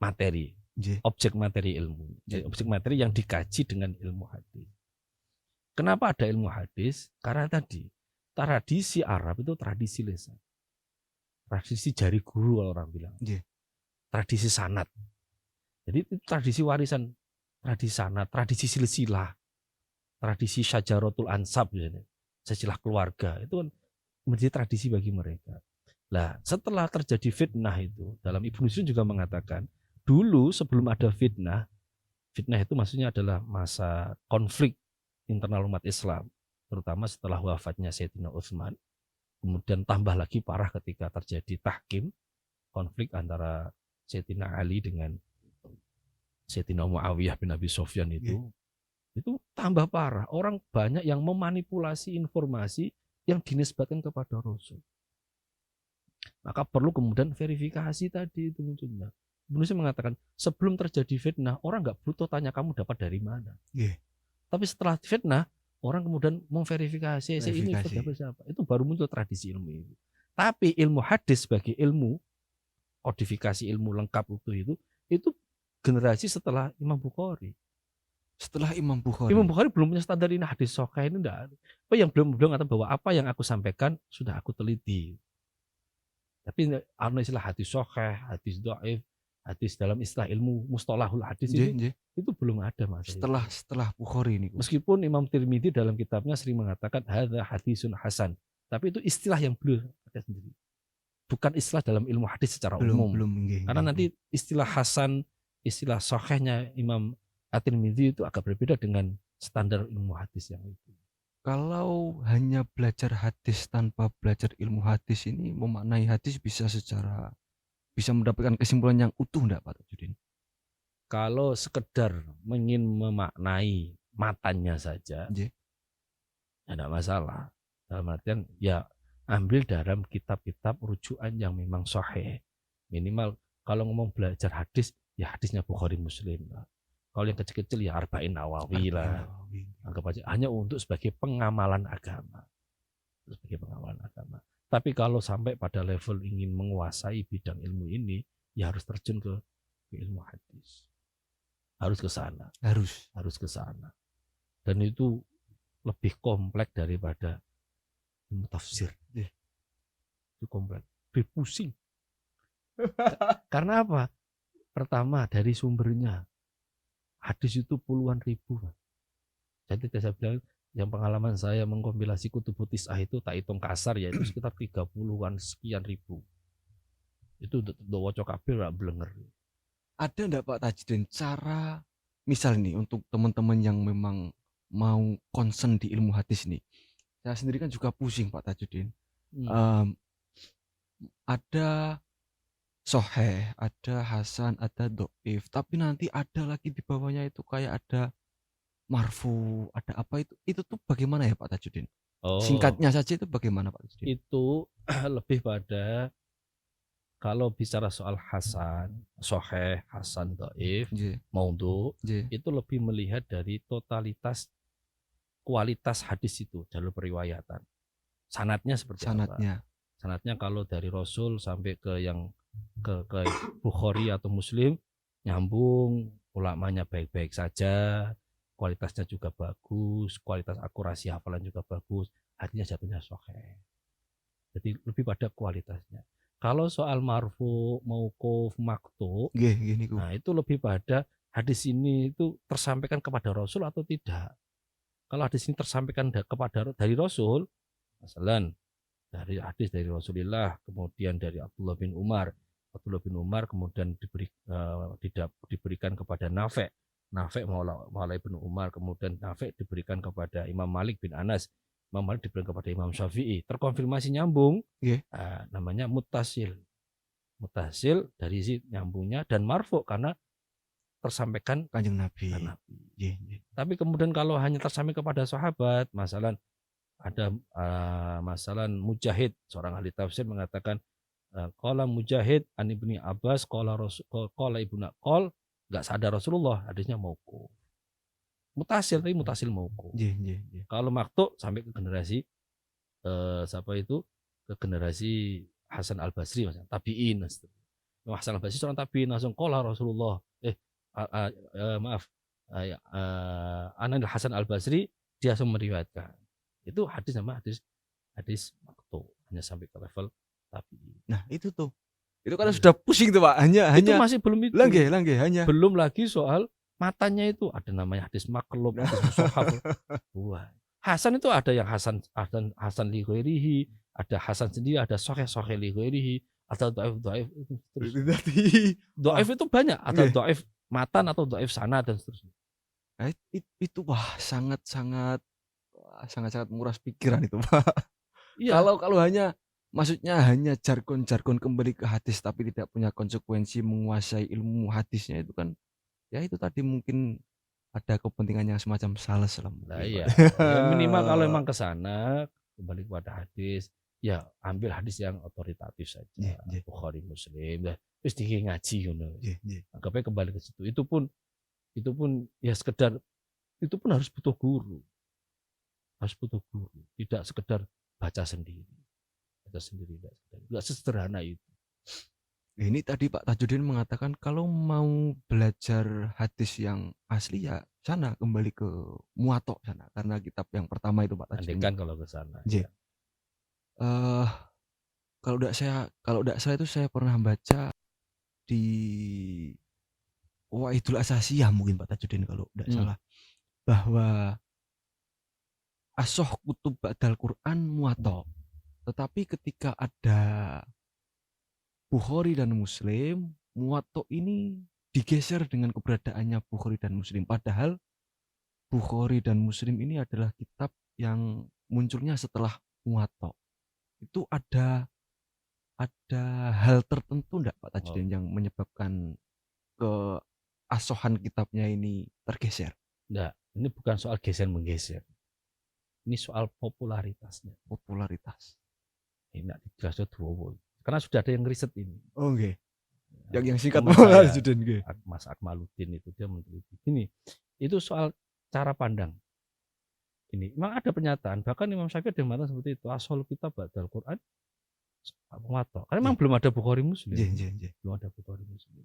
materi. Objek materi ilmu. Objek materi yang dikaji dengan ilmu hadis. Kenapa ada ilmu hadis? Karena tadi tradisi Arab itu tradisi lisan. Tradisi jari guru kalau orang bilang. Tradisi sanad. Jadi itu tradisi warisan, tradisi sanad, tradisi silsilah, tradisi syajaratul ansab, silsilah keluarga. Itu kan menjadi tradisi bagi mereka. Nah, setelah terjadi fitnah itu, dalam Ibnu Sirin juga mengatakan, dulu sebelum ada fitnah itu maksudnya adalah masa konflik internal umat Islam, terutama setelah wafatnya Sayyidina Utsman. Kemudian tambah lagi parah ketika terjadi tahkim, konflik antara Sayyidina Ali dengan Sayyidina Muawiyah bin Abi Sufyan itu tambah parah. Orang banyak yang memanipulasi informasi yang dinisbatkan kepada Rasul. Maka perlu kemudian verifikasi tadi itu munculnya. Indonesia mengatakan sebelum terjadi fitnah orang nggak butuh tanya kamu dapat dari mana. Tapi setelah fitnah orang kemudian memverifikasi ini dapat siapa. Itu baru muncul tradisi ilmu itu. Tapi ilmu hadis sebagai ilmu kodifikasi ilmu lengkap itu generasi setelah Imam Bukhari. Setelah Imam Bukhari. Imam Bukhari belum punya standar ini hadis sahih ini enggak ada. Apa yang belum mengatakan bahwa apa yang aku sampaikan sudah aku teliti. Tapi ana istilah hadis sahih, hadis dhaif, hadis dalam istilah ilmu mustalahul hadis itu belum ada Mas. Setelah Bukhari ini. Meskipun Imam Tirmidzi dalam kitabnya sering mengatakan hadza hadisun hasan, tapi itu istilah yang beliau ada sendiri. Bukan istilah dalam ilmu hadis secara umum. Karena nanti istilah hasan, istilah sahihnya Imam At-Tirmidzi itu agak berbeda dengan standar ilmu hadis yang itu. Kalau hanya belajar hadis tanpa belajar ilmu hadis ini memaknai hadis bisa mendapatkan kesimpulan yang utuh enggak Pak Tajudin? Kalau sekedar ingin memaknai matanya saja, tidak masalah. Dalam artian ya ambil dalam kitab-kitab rujukan yang memang sahih. Minimal kalau ngomong belajar hadis, ya hadisnya Bukhari Muslim lah. Kalau yang kecil-kecil ya Arba'in Nawawi lah. Anggap aja hanya untuk sebagai pengamalan agama. Tapi kalau sampai pada level ingin menguasai bidang ilmu ini, ya harus terjun ke ilmu hadis. Harus ke sana. Harus ke sana. Dan itu lebih kompleks daripada ilmu tafsir. Itu kompleks. Lebih pusing. Karena apa? Pertama dari sumbernya. Hadis itu puluhan ribu. Jadi saya bilang yang pengalaman saya mengkompilasi kutubu tis'ah itu tak hitung kasar ya itu sekitar 30-an sekian ribu. Itu untuk waca kabeh ora blenger. Ada enggak Pak Tajudin cara misal nih untuk teman-teman yang memang mau concern di ilmu hadis nih. Saya sendiri kan juga pusing Pak Tajudin. Hmm. Mmm, ada Soheh, ada Hasan, ada Dhaif, tapi nanti ada lagi di bawahnya itu kayak ada marfu, ada apa itu tuh bagaimana ya Pak Tajudin? Oh, Singkatnya saja itu bagaimana Pak Tajudin? itu lebih pada kalau bicara soal Hasan, Soheh, Hasan, Dhaif, Nggih, Maudhu, nggih, itu lebih melihat dari totalitas kualitas hadis itu, jalur periwayatan. Sanatnya seperti apa? sanadnya. Sanatnya kalau dari Rasul sampai ke yang ke Bukhari atau Muslim nyambung, ulamanya baik-baik saja, kualitasnya juga bagus, kualitas akurasi hafalan juga bagus, hadisnya jatuhnya sahih. Jadi lebih pada kualitasnya. Kalau soal marfu, mauquf, maqtu, Nggih, nggih niku. nah itu lebih pada hadis ini itu tersampaikan kepada Rasul atau tidak. Kalau hadis ini tersampaikan kepada dari Rasul, misalnya dari hadis dari Rasulullah, kemudian dari Abdullah bin Umar. Abdullah bin Umar kemudian diberikan kepada Nafi'. Nafi' maula bin Umar, kemudian Nafi' diberikan kepada Imam Malik bin Anas. Imam Malik diberikan kepada Imam Syafi'i. Terkonfirmasi nyambung, Nggih, namanya muttasil. Muttasil dari si nyambungnya dan marfu karena tersampaikan Kanjeng Nabi. ke Nabi. Nggih, nggih. Tapi kemudian kalau hanya tersampaikan kepada sahabat, masalah ada masalah Mujahid, seorang ahli tafsir mengatakan qala Mujahid an Ibni Abbas qala Ibnu Qol, enggak sadar Rasulullah, hadisnya mauquf. Mutasil tapi mutasil mauquf. Nggih, nggih, nggih. Kalau maktu sampai ke generasi siapa itu? Ke generasi Hasan Al-Basri misalnya, tabi'in. Hasan Al-Basri seorang tabi'in langsung qala Rasulullah. Maaf. Anan Hasan Al-Basri dia langsung meriwayatkan. Itu hadis nama hadis maktu hanya sampai ke level tabi'in. Nah, itu tuh. Itu kan Iya. sudah pusing tuh Pak, Itu hanya masih belum itu. Langgih, hanya. Belum lagi soal matanya itu ada namanya hadis maklub, hadis mushaf. Wah. Hasan itu ada yang Hasan li ghairihi, ada Hasan sendiri, ada sahih li ghairihi, atau dhaif itu terus. Itu tadi. Dhaif itu banyak, ada Nggih. dhaif matan atau dhaif sanad dan seterusnya. Nah, itu wah sangat-sangat menguras pikiran itu Pak. Iya, Kalau hanya maksudnya hanya jargon-jargon kembali ke hadis tapi tidak punya konsekuensi menguasai ilmu hadisnya itu kan, ya itu tadi mungkin ada kepentingan yang semacam sales lah nah mungkin Pak. iya. Ya minimal kalau memang ke sana kembali kepada hadis, ya ambil hadis yang otoritatif saja. Nggih, nggih, Bukhari, Muslim, ya wis dikit ngaji ngono. nggih, nggih. Anggapnya kembali ke situ. Itu pun ya sekedar itu pun harus butuh guru. Harus butuh guru, tidak sekedar baca sendiri. Baca sendiri enggak sesederhana itu. Ini tadi Pak Tajudin mengatakan kalau mau belajar hadis yang asli ya sana kembali ke Muwatta sana karena kitab yang pertama itu Pak Tajudin. Andaikan kalau ke sana Nggih. ya. Eh kalau tidak salah itu saya pernah baca di Waidul Asasiyah mungkin Pak Tajudin kalau tidak salah bahwa asoh kutub ba'dal Quran Muwatta. Tetapi ketika ada Bukhari dan Muslim, Muwatta ini digeser dengan keberadaannya Bukhari dan Muslim. Padahal Bukhari dan Muslim ini adalah kitab yang munculnya setelah Muwatta. Itu ada hal tertentu enggak Pak Tajudin yang menyebabkan keasohan kitabnya ini tergeser? Enggak, ini bukan soal geser-menggeser. Ini soal popularitasnya. Popularitas. Ini enggak dijelaskan dua. Karena sudah ada yang riset ini. Oh nggih. Yang singkat Teman Pak saya, Tajudin nggih. Mas Akmaluddin itu dia meneliti. Ini itu soal cara pandang. Ini memang ada pernyataan, bahkan Imam Syafi'i ada yang mengatakan seperti itu, asal kita ba'dal Quran Muwatta. Karena memang belum ada Bukhari Muslim. Nggih. Belum ada Bukhari Muslim.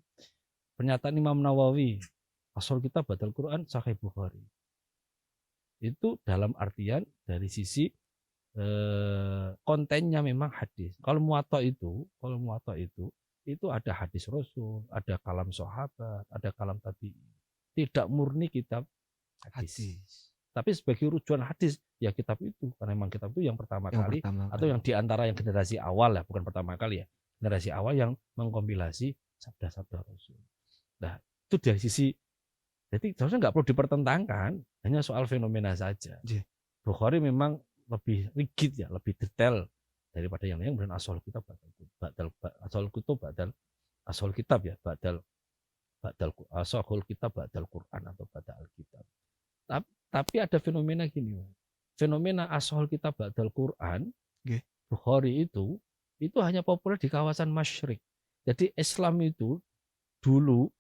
Pernyataan Imam Nawawi, asal kita ba'dal Quran Sahih Bukhari. Itu dalam artian dari sisi kontennya memang hadis. Kalau Muwatta itu ada hadis Rasul, ada kalam sahabat, ada kalam tabi'in. Tidak murni kitab hadis. Tapi sebagai rujukan hadis ya kitab itu, karena memang kitab itu yang pertama Yang kali pertama atau kali. yang diantara yang generasi awal ya, bukan pertama kali ya, generasi awal yang mengkompilasi sabda-sabda Rasul. Nah itu dari sisi, jadi seharusnya nggak perlu dipertentangkan, hanya soal fenomena saja. Iya. Bukhari memang lebih rigid ya, lebih detail daripada yang lain. Kemudian ashol kitab ashol kitab ya, ashol kitab badal Quran atau badal Alkitab. Tapi ada fenomena gini, fenomena ashol kitab badal Quran, Nggih. Bukhari itu hanya populer di kawasan Masyriq. Jadi Islam itu dulu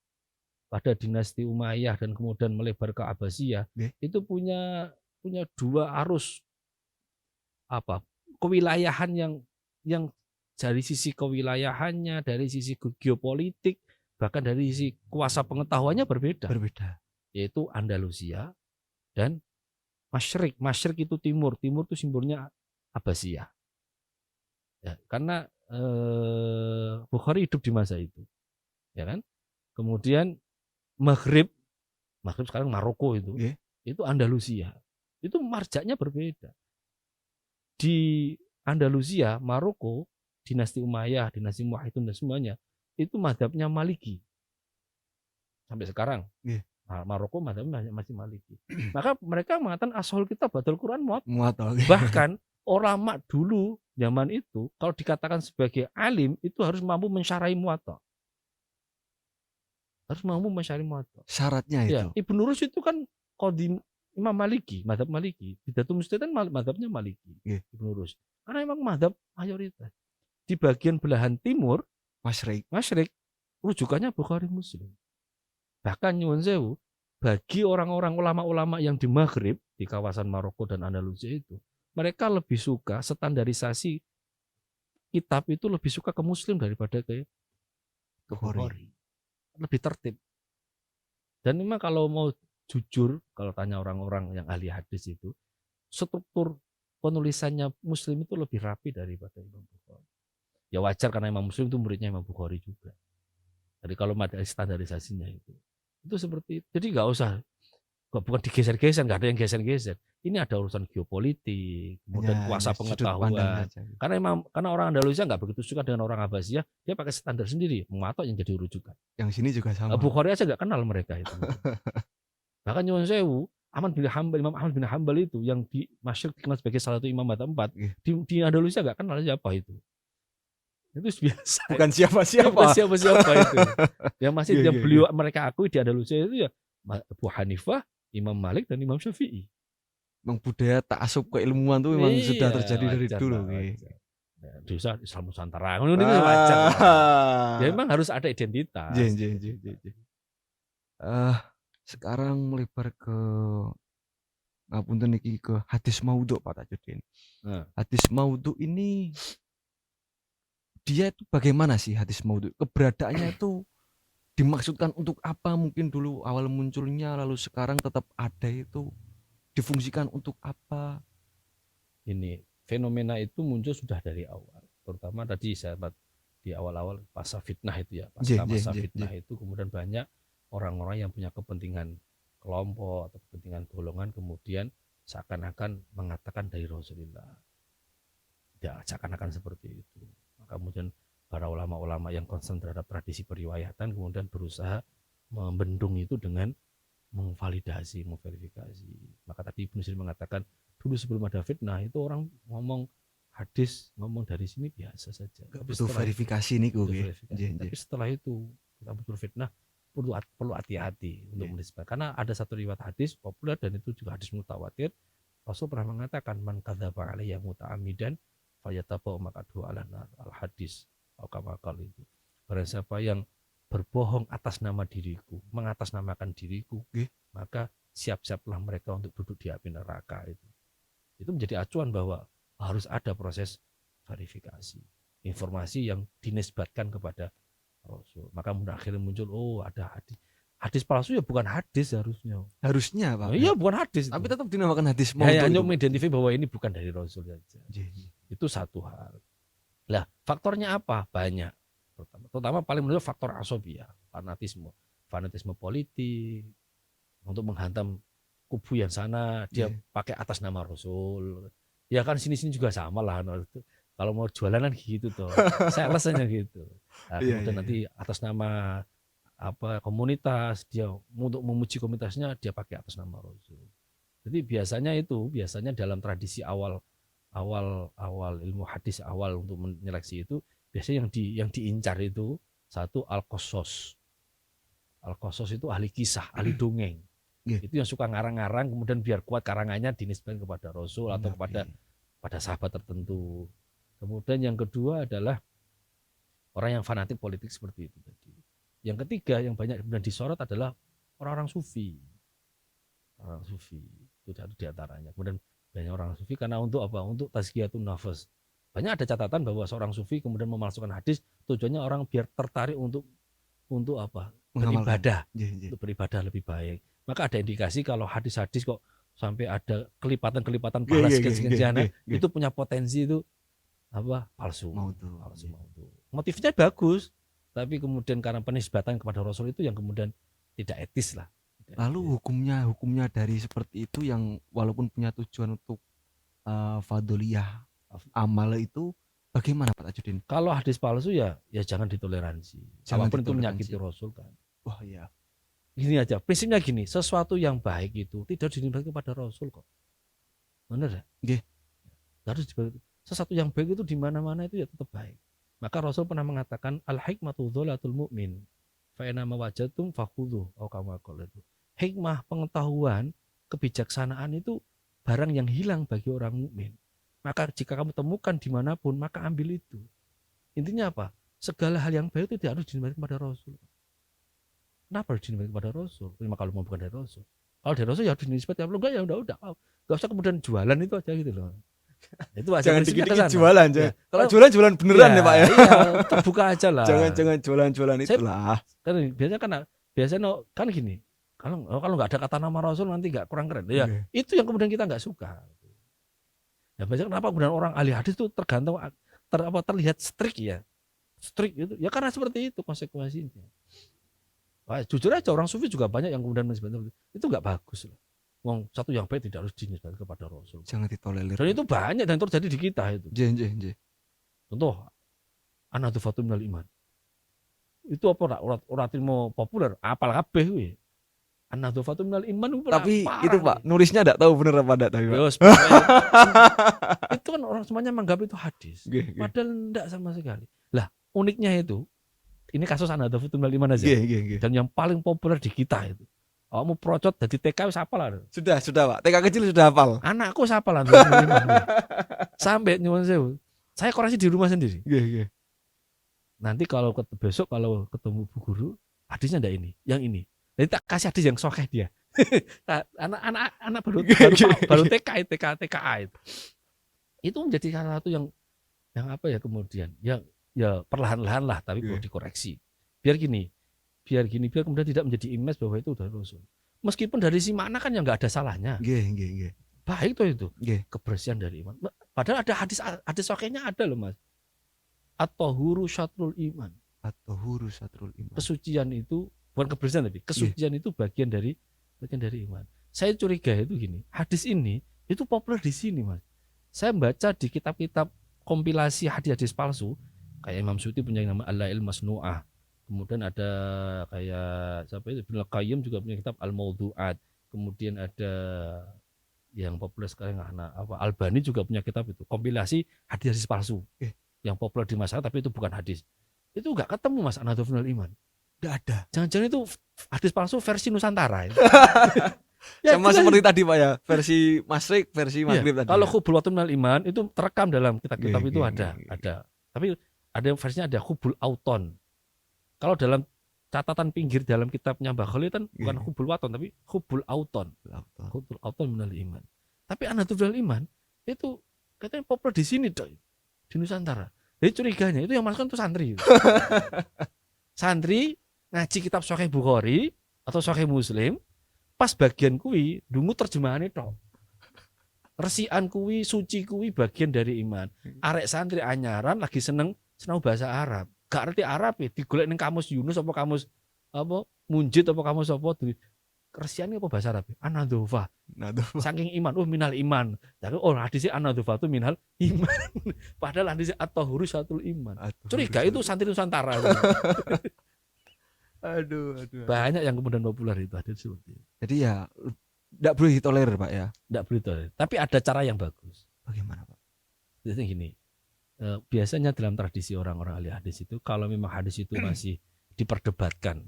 pada dinasti Umayyah dan kemudian melebar ke Abbasiyah, Nggih. itu punya dua arus kewilayahan yang dari sisi kewilayahannya, dari sisi geopolitik, bahkan dari sisi kuasa pengetahuannya berbeda. Yaitu Andalusia dan Masyriq. Masyriq itu timur itu simbolnya Abbasiyah. Ya, karena Bukhari hidup di masa itu, ya kan? Kemudian Maghrib sekarang Maroko itu Andalusia. Itu marjaknya berbeda. Di Andalusia, Maroko, dinasti Umayyah, dinasti Muwahhidun dan semuanya, itu mazhabnya Maliki. Sampai sekarang. Maroko mazhabnya masih Maliki. Maka mereka mengatakan ashol kitab badal Quran muwatta. Bahkan ulama dulu zaman itu kalau dikatakan sebagai alim itu harus mampu mensyarahi muwatta. Syaratnya itu. Ya, Ibnu Rusyd itu kan qadim Imam Maliki, mazhab Maliki. Bidatul Mujtahid kan mazhabnya Maliki. Ibnu Rusyd. Karena memang mazhab mayoritas. Di bagian belahan timur, Masyriq, rujukannya Bukhari Muslim. Bahkan nyuwun sewu, bagi orang-orang ulama-ulama yang di Maghrib, di kawasan Maroko dan Andalusia itu, mereka lebih suka standarisasi kitab itu lebih suka ke Muslim daripada ke Bukhari. Lebih tertib. Dan memang kalau mau jujur, kalau tanya orang-orang yang ahli hadis itu, struktur penulisannya Muslim itu lebih rapi daripada Imam Bukhari. Ya wajar karena Imam Muslim itu muridnya Imam Bukhari juga. Jadi kalau ada standarisasinya itu seperti itu. Jadi nggak usah, bukan digeser-geser, nggak ada yang geser-geser. Ini ada urusan geopolitik, kemudian kuasa pengetahuan. Karena orang Andalusia nggak begitu suka dengan orang Abbasiyah, dia pakai standar sendiri, muwatta yang jadi rujukan. Yang sini juga sama. Bukhari aja nggak kenal mereka itu. Bahkan nyuwun sewu, Imam Ahmad bin Hanbal itu yang di Masyriq dikenal sebagai salah satu imam mazhab 4, di Andalusia nggak kenal siapa itu. Itu biasa. Bukan siapa-siapa. Bukan siapa-siapa itu. Yang masih mereka akui di Andalusia itu ya Abu Hanifah, Imam Malik dan Imam Syafi'i. Memang budaya ta'assub keilmuan itu memang sudah terjadi dari dulu. Dosa Islam Nusantara. Ini wajar. Ya memang harus ada identitas. Sekarang melebar ke ngapunten iki ke hadis maudhu Pak Tajudin. Hadis maudhu ini dia itu bagaimana sih hadis maudhu? Keberadaannya itu dimaksudkan untuk apa? Mungkin dulu awal munculnya lalu sekarang tetap ada, itu difungsikan untuk apa? Ini fenomena itu muncul sudah dari awal. Terutama tadi sahabat di awal-awal masa fitnah itu ya. Masa fitnah itu kemudian banyak orang-orang yang punya kepentingan kelompok atau kepentingan golongan kemudian seakan-akan mengatakan dari Rasulullah. Ya, seakan-akan seperti itu. Kemudian para ulama-ulama yang concern terhadap tradisi periwayatan kemudian berusaha membendung itu dengan memvalidasi, memverifikasi. Maka tadi Ibnu Sirin mengatakan dulu sebelum ada fitnah itu orang ngomong hadis, ngomong dari sini biasa saja. Tapi butuh verifikasi nih Tapi setelah itu kita betul fitnah perlu hati-hati untuk menisbahkan. Karena ada satu riwayat hadis populer dan itu juga hadis mutawatir. Rasul pernah mengatakan man kadzaba alayya muta'ammidan fayatabau maq'adahu 'alan nar, al hadis al itu. Barang siapa yang berbohong atas nama diriku, mengatasnamakan diriku, maka siap-siaplah mereka untuk duduk di api neraka itu. Itu menjadi acuan bahwa harus ada proses verifikasi, informasi yang dinisbatkan kepada Rasul. Maka akhirnya muncul ada hadis palsu ya bukan hadis harusnya Pak. Iya bukan hadis. Tapi tetap dinamakan hadis maudhu. Hanya mengidentifikasi bahwa ini bukan dari Rasul saja. Itu satu hal. Lah, faktornya apa? Banyak. Terutama paling menurut faktor asobia, fanatisme politik untuk menghantam kubu yang sana dia Iya. pakai atas nama Rasul. Ya kan sini-sini juga sama lah. Kalau mau jualan kan gitu tuh. Sales aja gitu. Nah, Iya, kemudian iya, nanti iya. atas nama apa komunitas dia untuk memuji komunitasnya dia pakai atas nama Rasul. Jadi biasanya dalam tradisi awal ilmu hadis awal untuk menyeleksi itu biasanya yang diincar itu satu al-qasas. Al-qasas itu ahli kisah, ahli dongeng. Nggih. Itu yang suka ngarang-ngarang kemudian biar kuat karangannya dinisbahkan kepada Rasul atau Nabi. pada sahabat tertentu. Kemudian yang kedua adalah orang yang fanatik politik seperti itu tadi. Yang ketiga yang banyak kemudian disorot adalah orang-orang sufi. Orang sufi itu satu di antaranya. Kemudian banyak orang sufi karena untuk apa? Untuk tazkiyatun nafas. Banyak ada catatan bahwa seorang sufi kemudian memalsukan hadis tujuannya orang biar tertarik untuk apa? Mengamalkan. Beribadah, Nggih, nggih. untuk beribadah lebih baik. Maka ada indikasi kalau hadis-hadis kok sampai ada kelipatan-kelipatan Nggih, pahala nggih, sekian-sekian nggih, nggih. itu punya potensi itu apa? Palsu. Maudhu. Motifnya bagus, tapi kemudian karena penisbatan kepada Rasul itu yang kemudian tidak etis lah. Lalu hukumnya dari seperti itu yang walaupun punya tujuan untuk fadoliyah amal itu bagaimana Pak Tajudin? Kalau hadis palsu ya jangan ditoleransi. Jangan Apapun itu ditoleransi. menyakiti Rasul kan. Wah iya. Gini aja, prinsipnya gini, sesuatu yang baik itu tidak dinisbatkan kepada Rasul kok. Benar ya? Nggih. Harus sesuatu yang baik itu di mana-mana itu ya tetap baik. Maka Rasul pernah mengatakan al-hikmatu dzalatul mu'min. Fa inna ma wajadtum fakhudhu atau kama qala itu. Hikmah, pengetahuan, kebijaksanaan itu barang yang hilang bagi orang mukmin. Maka jika kamu temukan dimanapun, maka ambil itu. Intinya apa? Segala hal yang baik itu tidak harus dinisbatkan kepada Rasul. Kenapa harus dinisbatkan kepada Rasul? Cuma kalau mau bukan dari Rasul. Kalau dari Rasul ya harus dinisbatkan. Kalau enggak ya udah. Enggak usah kemudian jualan itu aja gitu loh. Itu aja. Jangan prinsipnya dikit-dikit ke sana. jualan. Ya, Kalau jualan beneran ya Pak ya. Iya, terbuka aja lah. Jangan jualan itulah. Kan biasanya kan gini. Kalau nggak ada kata nama Rasul nanti nggak kurang keren. Ya, Nggih. itu yang kemudian kita nggak suka. Ya biasanya kenapa kemudian orang ahli hadis itu tergantung terlihat strict ya. Strict itu ya karena seperti itu konsekuensinya. Wah, jujur aja orang sufi juga banyak yang kemudian menisbatkan itu nggak bagus loh. Wong satu yang baik tidak harus dinisbatkan kepada Rasul. Jangan ditolerir. Dan itu banyak dan terjadi di kita itu. Nggih. Contoh An-Nadzafatun minal Iman. Itu apa ora mau populer, apal kabeh kuwi. An-Nadzafatun minal Iman Tapi parah, itu Pak, nulisnya enggak tahu bener apa enggak tapi Pak. Yos, itu kan orang semuanya menganggap itu hadis. Nggih. Padahal enggak sama sekali. Lah, uniknya itu ini kasus An-Nadzafatun minal Iman aja. Nggih. Dan yang paling populer di kita itu. Kamu procot dari TK wis hafal lah. Sudah Pak. TK kecil sudah hafal. Anakku wis hafal lah. Sampai nyuwun sewu. Saya koreksi di rumah sendiri. Nggih. Nanti kalau besok kalau ketemu Bu Guru, hadisnya enggak ini, yang ini. Jadi tak kasih hadis yang sokeh dia. anak baru TKA itu. Itu menjadi salah satu yang apa ya kemudian ya perlahan-lahan lah tapi perlu dikoreksi. Biar kemudian tidak menjadi image bahwa itu dari Rasul. Meskipun dari si makna kan yang enggak ada salahnya. Nggih. Baik tuh itu. Nggih. Kebersihan dari iman. Padahal ada hadis sokehnya ada loh Mas. At-tahuru syatrul iman. At-tahuru syatrul iman. Kesucian itu bukan kebersihan tapi kesucian itu bagian dari iman. Saya curiga itu gini, hadis ini itu populer di sini Mas. Saya baca di kitab-kitab kompilasi hadis-hadis palsu kayak Imam Suyuti punya nama Al-Lail Masnu'ah. Kemudian ada kayak siapa itu Ibnu Qayyim juga punya kitab Al-Mawdu'at. Kemudian ada yang populer sekarang Albani juga punya kitab itu kompilasi hadis-hadis palsu. Yang populer di masyarakat tapi itu bukan hadis. Itu enggak ketemu Mas An-Nadzafatun minal Iman. Enggak ada. Jangan-jangan itu hadis palsu versi Nusantara. Ya, sama seperti tadi Pak ya, versi Masyrik, versi Maghrib tadi. Kalau Hubul Watun minal Iman itu terekam dalam kitab-kitab itu ada. Tapi ada versinya ada Hubul Auton. Kalau dalam catatan pinggir dalam kitabnya Mbah Khalil kan bukan Hubul Waton tapi Hubul Auton. Hubul Auton minal Iman. Tapi An-Nadzafatun minal Iman itu katanya populer di sini di Nusantara. Jadi curiganya itu yang masukkan itu santri. Santri ngaji kitab Sahih Bukhari atau Sahih Muslim, pas bagian kuwi dungu terjemahane tok. Resikan kuwi, suci kuwi bagian dari iman. Arek santri anyaran lagi seneng bahasa Arab. Gak ngerti Arab ya, digolek ning kamus Yunus apa kamus Munjid apa kamus apa Kersian apa bahasa Arab? Anadova. Nah, tuh. Saking iman, minal iman. Jadi hadisnya anadova itu minal iman. Padahal hadisnya at-tahuru syatul iman. Curiga itu santri Nusantara. Aduh. Banyak yang kemudian populer itu hadis seperti itu. Jadi ya enggak boleh ditolerir, Pak ya. Enggak boleh tolerir. Tapi ada cara yang bagus. Bagaimana, Pak? Jadi gini, biasanya dalam tradisi orang-orang ahli hadis itu, kalau memang hadis itu masih diperdebatkan,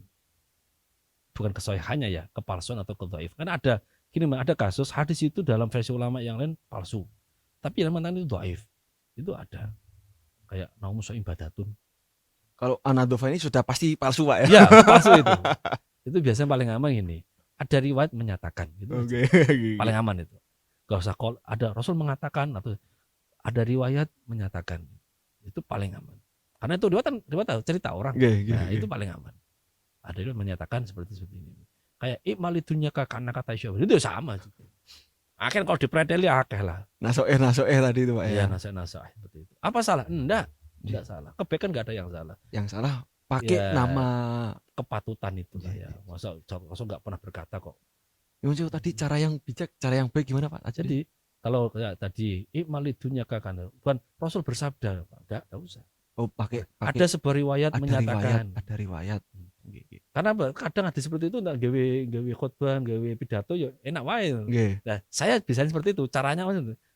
bukan kesohihannya ya, kepalsuan atau kedhaif. Karena ada kasus hadis itu dalam versi ulama yang lain palsu, tapi yang mentang itu dhaif. Itu ada. Kayak naumu ibadatun. Kalau Anadova ini sudah pasti palsu, Pak ya. Ya, palsu itu. Itu biasanya paling aman gini. Ada riwayat menyatakan gitu. Oke. Paling aman itu. Gak usah ada Rasul mengatakan atau ada riwayat menyatakan. Itu paling aman. Karena itu riwayat cerita orang. Nah, itu paling aman. Ada riwayat menyatakan seperti ini. Kayak ikmali dunyaka karena kata syaitan. Itu sama juga. Akhirnya kalau dipredeli akeh lah. Nasoeh tadi itu, Pak ya. Iya, nasoeh seperti itu. Apa salah? Enggak salah. Kebaikan enggak ada yang salah. Yang salah pakai nama kepatutan itu lah ya. Masa enggak pernah berkata kok. Yang tadi cara yang bijak, cara yang baik gimana, Pak? Jadi kalau kayak tadi ikmali dunyaka kan bukan Rasul bersabda, Pak. Enggak usah. Oh, pakai ada sebuah riwayat menyatakan. Ada riwayat. Karena kadang ada seperti itu enggak gawe khotbah, gawe pidato ya enak wae. Nah, saya bisa seperti itu. Caranya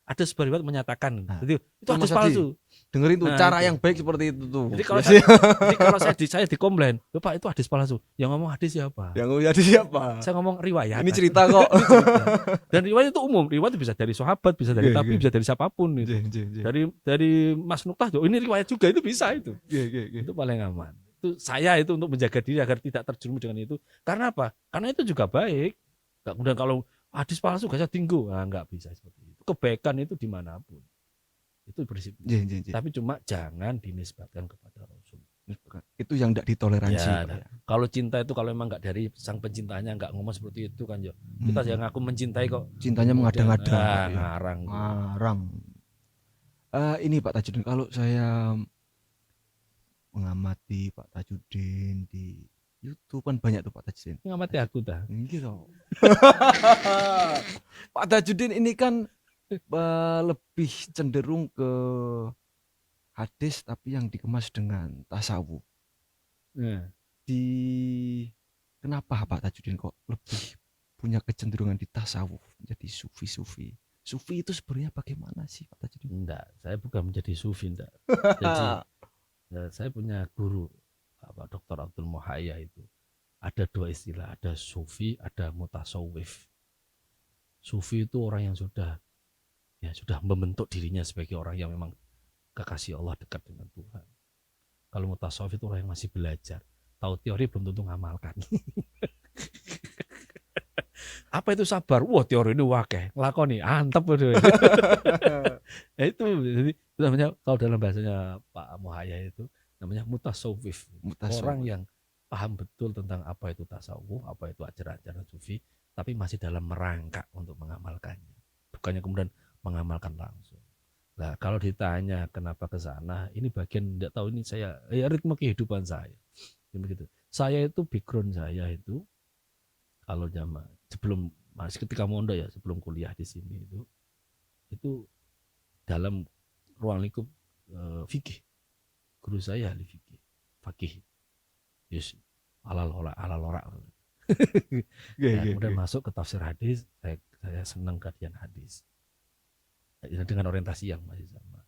ada sebuah riwayat menyatakan. Jadi itu hadis palsu. Dengerin tuh cara yang baik seperti itu tuh. Jadi kalau saya dikomplain, Pak itu hadis palsu. Yang ngomong hadis siapa? Saya ngomong riwayat. Ini cerita kok. Dan riwayat itu umum. Riwayat itu bisa dari sahabat, bisa dari tabi, bisa dari siapapun itu. Dari Mas Nuktah, ini riwayat juga itu bisa itu. Itu paling aman. Itu saya itu untuk menjaga diri agar tidak terjerumus dengan itu. Karena apa? Karena itu juga baik. Kemudian kalau hadis palsu gak usah tinggu, nggak bisa seperti itu. Kebaikan itu dimanapun. Itu prinsip. Tapi cuma jangan dinisbatkan kepada Rasul. Itu yang tidak ditoleransi. Ya. Kalau cinta itu kalau memang nggak dari sang pencintanya nggak ngomong seperti itu kan, kita yang aku mencintai kok. Cintanya mengada-ngada. Ngarang. Ini Pak Tajudin, kalau saya mengamati Pak Tajudin di YouTube kan banyak tuh Pak Tajudin. Mengamati aku dah. Gitu. Pak Tajudin ini kan lebih cenderung ke hadis tapi yang dikemas dengan tasawuf. Kenapa Pak Tajudin kok lebih punya kecenderungan di tasawuf, jadi sufi? Sufi itu sebenarnya bagaimana sih Pak Tajudin? Enggak, saya bukan menjadi sufi, enggak. Jadi saya punya guru Pak Dr. Abdul Muhayya itu. Ada dua istilah, ada sufi, ada mutasawwif. Sufi itu orang yang sudah membentuk dirinya sebagai orang yang memang kekasih Allah, dekat dengan Tuhan. Kalau mutasawwif itu orang yang masih belajar, tahu teori belum tentu ngamalkan. Apa itu sabar? Wah, teori ini wakeh, nglakoni antep itu. Itu jadi namanya kalau dalam bahasanya Pak Muhayya itu namanya mutasawwif. Orang yang paham betul tentang apa itu tasawuf, apa itu ajaran-ajaran sufi, tapi masih dalam merangkak untuk mengamalkannya. Bukannya kemudian mengamalkan langsung. Nah, kalau ditanya kenapa ke sana, ini bagian enggak tahu, ini saya ritme kehidupan saya. Begitu. Saya itu background saya itu kalau zaman sebelum masih ketika mondok ya, sebelum kuliah di sini itu dalam ruang lingkup fikih. Guru saya ahli fikih, fakih. Yes, ala lora. Kemudian masuk ke tafsir hadis, saya senang kajian hadis. Dengan orientasi yang masih sama,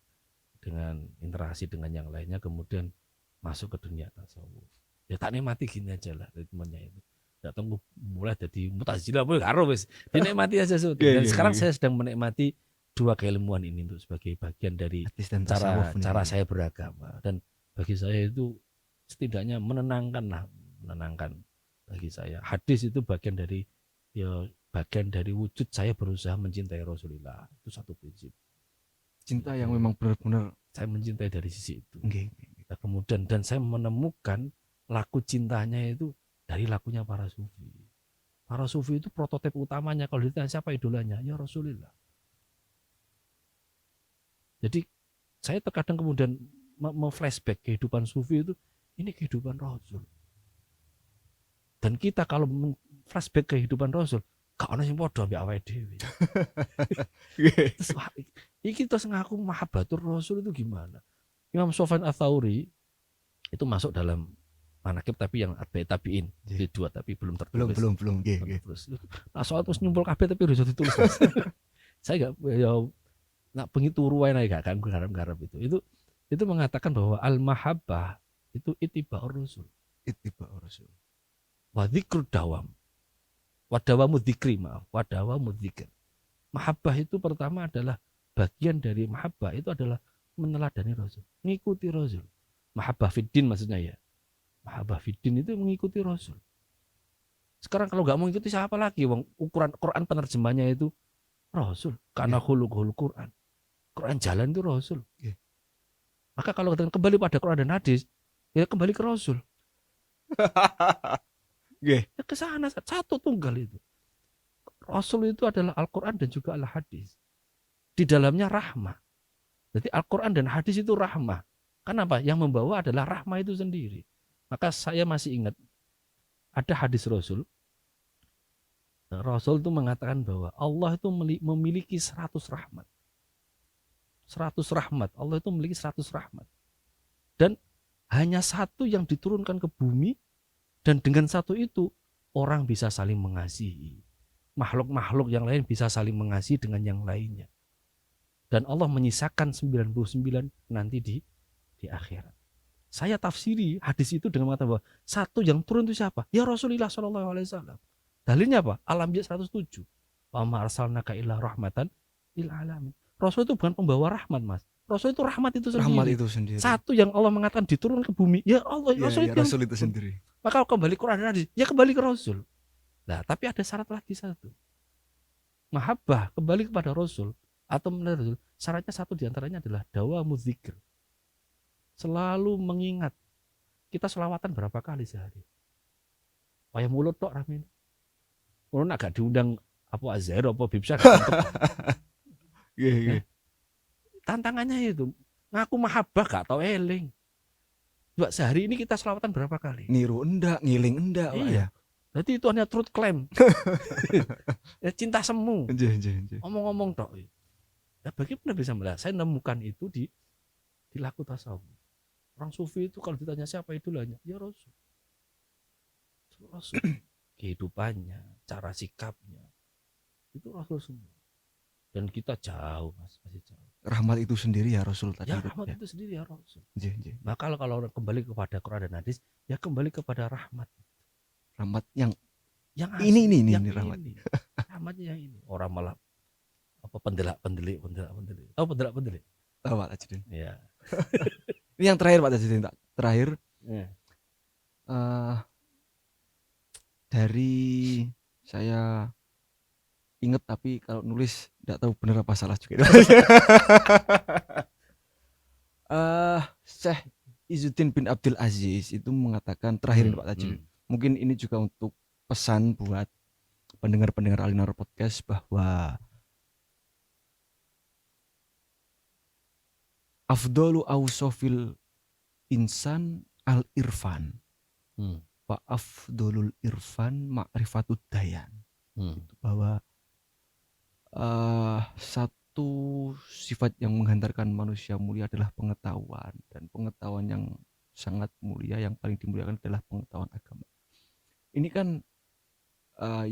dengan interaksi dengan yang lainnya, kemudian masuk ke dunia tasawuf. Ya tak nikmati gini aja lah ritmenya itu. Tidak tunggu mulai jadi mutazilah boleh karo wis. Dinikmati aja sebetulnya. Dan sekarang saya sedang menikmati dua keilmuan ini untuk sebagai bagian dari cara saya beragama. Dan bagi saya itu setidaknya menenangkan bagi saya. Hadis itu bagian dari wujud saya berusaha mencintai Rasulullah. Itu satu prinsip. Cinta yang memang benar-benar saya mencintai dari sisi itu. Nah, kemudian dan saya menemukan laku cintanya itu dari lakunya para sufi. Para sufi itu prototip utamanya kalau ditanya siapa idolanya, ya Rasulullah. Jadi saya terkadang kemudian flashback kehidupan sufi itu, ini kehidupan Rasul. Dan kita kalau flashback kehidupan Rasul, gak ono sing padha ambek awake dhewe. Terus wah, iki terus ngaku mahabbatur Rasul itu gimana? Imam Sufyan Ats-Tsauri itu masuk dalam manaqib tapi yang tabiin, Iya. dua tapi belum tertulis. belum nggih. Terus nah soal terus nyumpul kabeh tapi harus ditulis. Mas. Saya gak ya nak bengi turu wae gak kan garap-garap itu mengatakan bahwa al mahabbah itu ittiba'ur rasul Ittiba'ur Rasul. wa dzikrud dawam wa dawamu dzikri wa dawamu dzikr. Mahabbah itu pertama adalah bagian dari mahabbah itu adalah meneladani Rasul, mengikuti Rasul. Mahabbah fiddin maksudnya ya. Mahabbah fiddin itu mengikuti Rasul. Sekarang kalau nggak mau ikuti siapa lagi? Wong ukuran Quran penerjemahnya itu Rasul. Karena khuluqul Quran. Quran jalan itu Rasul. Yeah. Maka kalau kembali pada Quran dan hadis, ya kembali ke Rasul. Nggih. Ya ke sana satu tunggal itu. Rasul itu adalah Al-Quran dan juga Al-Hadis. Di dalamnya rahmah. Jadi Al-Quran dan hadis itu rahmah. Kenapa? Yang membawa adalah rahmah itu sendiri. Maka saya masih ingat ada hadis Rasul. Rasul itu mengatakan bahwa Allah itu memiliki 100 rahmat. 100 rahmat. Allah itu memiliki 100 rahmat. Dan hanya satu yang diturunkan ke bumi. Dan dengan satu itu orang bisa saling mengasihi. Makhluk-makhluk yang lain bisa saling mengasihi dengan yang lainnya. Dan Allah menyisakan 99 nanti di akhirat. Saya tafsiri hadis itu dengan mengatakan bahwa satu yang turun itu siapa? Ya Rasulullah SAW. Dalilnya apa? Al-Anbiya 107. Wa ma arsalnaka illa rahmatan lil alamin. Rasul itu bukan pembawa rahmat, Mas. Rasul itu rahmat itu sendiri. Rahmat itu sendiri. Satu yang Allah mengatakan diturunkan ke bumi. Ya Allah, Ya, Rasul, ya, Rasul itu sendiri. Maka kembali Quran dan hadis, ya kembali ke Rasul. Nah, tapi ada syarat lagi satu. Mahabbah kembali kepada Rasul atau menurut Rasul, syaratnya satu diantaranya adalah dawamu dzikr. Selalu mengingat. Kita selawatan berapa kali sehari? Wayah mulut tok ramin. Mulut agak diundang apa Azhar apa Bibsa. Nggih. Tantangannya itu ngaku mahabbah gak tau eling. Coba sehari ini kita selawatan berapa kali? Niru enggak, ngiling enggak, Pak ya. Jadi itu hanya truth claim. Ya, cinta semu. Nggih. Ngomong-ngomong tok. Ya bagaimana bisa melihat? Saya nemukan itu di laku tasawuf. Orang sufi itu kalau ditanya siapa idolanya, ya Rasul. Rasul. Kehidupannya, cara sikapnya, itu Rasul semua. Dan kita jauh, Mas, masih jauh. Rahmat itu sendiri ya Rasul tadi. Ya rahmat itu sendiri ya Rasul. Nggih. Nah kalau orang kembali kepada Quran dan hadis, ya kembali kepada rahmat. Rahmat yang asli, ini rahmat. Rahmatnya yang ini. Orang malah apa pendelik. Tahu pendelik? Tahu Pak Tajudin. Ya. Ini yang terakhir Pak Tajudin, terakhir. Ya. Dari saya inget tapi kalau nulis tidak tahu benar apa salah juga. Syekh Izzuddin bin Abdul Aziz itu mengatakan terakhir Pak Tajudin. Mungkin ini juga untuk pesan buat pendengar-pendengar Alinor Podcast bahwa afdhalu awsafil insan al-irfan. Wa afdhalul irfan ma'rifatud dayan. Bahwa satu sifat yang menghantarkan manusia mulia adalah pengetahuan, dan pengetahuan yang sangat mulia yang paling dimuliakan adalah pengetahuan agama. Ini kan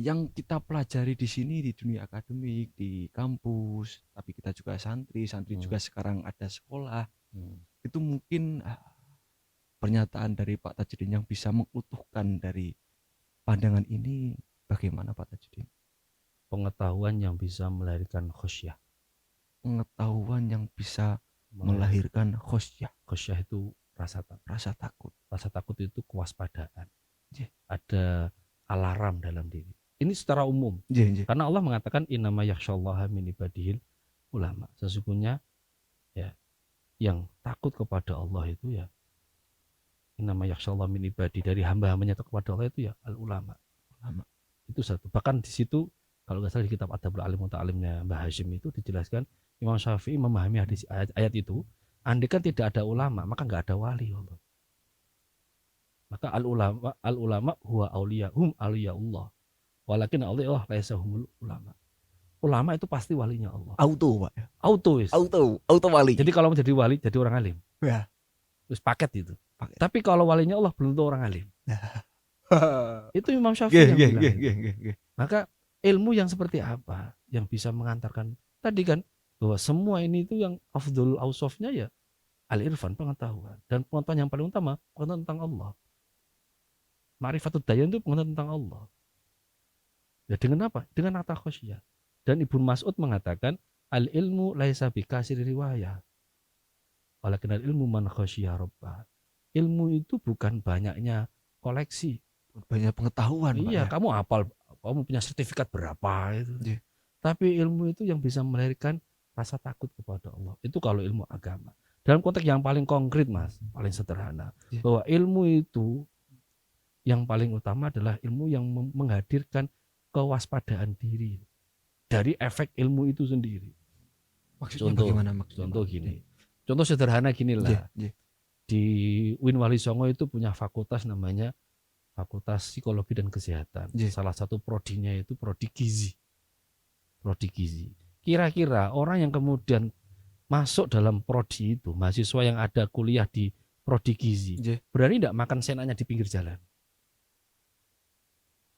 yang kita pelajari di sini di dunia akademik, di kampus, tapi kita juga santri juga sekarang ada sekolah. Itu mungkin pernyataan dari Pak Tajudin yang bisa mengutuhkan dari pandangan ini bagaimana Pak Tajudin? Pengetahuan yang bisa melahirkan khosyah. Pengetahuan yang bisa melahirkan khosyah. Khosyah itu rasa takut. Rasa takut itu kewaspadaan. Ada alarm dalam diri. Ini secara umum. Karena Allah mengatakan innama yakhsyallaha min ibadihil ulama. Sesungguhnya ya yang takut kepada Allah itu ya innama yakhsyallaha min ibadi, dari hamba-hambanya kepada Allah itu ya al ulama. Itu satu. Bahkan di situ kalau nggak salah di kitab Adabul Alim Muta'alimnya Mbah Hashim itu dijelaskan Imam Syafi'i memahami hadis ayat itu, andai kan tidak ada ulama maka nggak ada wali Allah. Maka al ulama huwa auliyahum auliyaullah. Walakin Allah laisa humul ulama. Ulama itu pasti walinya Allah. Auto, Pak. Auto wis. Auto wali. Jadi kalau mau jadi wali jadi orang alim. Ya. Terus paket itu. Paket. Tapi kalau walinya Allah belum tentu orang alim. Itu Imam Syafi'i yang bilang. Maka ilmu yang seperti apa yang bisa mengantarkan tadi kan bahwa semua ini itu yang afdhul ausofnya ya al-irfan, pengetahuan, dan pengetahuan yang paling utama pengetahuan tentang Allah. Ma'rifatud dayan itu pengetahuan tentang Allah. Ya dengan apa? Dengan nata khosyah. Dan Ibnu Mas'ud mengatakan al-ilmu laisa bikasir riwayah. Walakin al-ilmu man khosyah rabbah. Ilmu itu bukan banyaknya koleksi, banyak pengetahuan. Iya, Pak, ya? kamu hafal, kamu punya sertifikat berapa itu. Yeah. Tapi ilmu itu yang bisa melahirkan rasa takut kepada Allah. Itu kalau ilmu agama. Dalam konteks yang paling konkret, Mas, paling sederhana, bahwa ilmu itu yang paling utama adalah ilmu yang menghadirkan kewaspadaan diri dari efek ilmu itu sendiri. Maksudnya bagaimana? Contoh gini. Contoh sederhana gini lah. Di UIN Wali Songo itu punya fakultas namanya Fakultas Psikologi dan Kesehatan. Salah satu prodinya itu prodi gizi. Prodi gizi. Kira-kira orang yang kemudian masuk dalam prodi itu, mahasiswa yang ada kuliah di prodi gizi, berani tidak makan senaknya di pinggir jalan?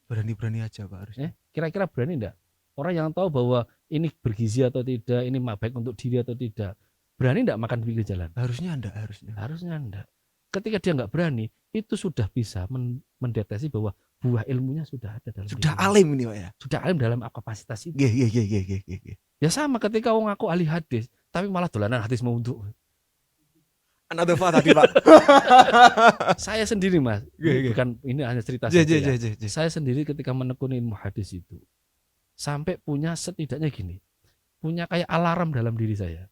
Berani-berani aja, Pak, harusnya. Kira-kira berani tidak? Orang yang tahu bahwa ini bergizi atau tidak, ini baik untuk diri atau tidak, berani tidak makan di pinggir jalan? Harusnya enggak. Ketika dia nggak berani, itu sudah bisa mendeteksi bahwa buah ilmunya sudah ada dalam sudah alim ini, Pak, ya. Sudah alim dalam kapasitas itu. Ya sama ketika wong aku ahli hadis, tapi malah dolanan hadis mau untuk. Another Pak tadi, Pak. Saya sendiri, Mas. Bukan ini hanya cerita saja. Saya sendiri ketika menekuni ilmu hadis itu sampai punya setidaknya gini. Punya kayak alarm dalam diri saya.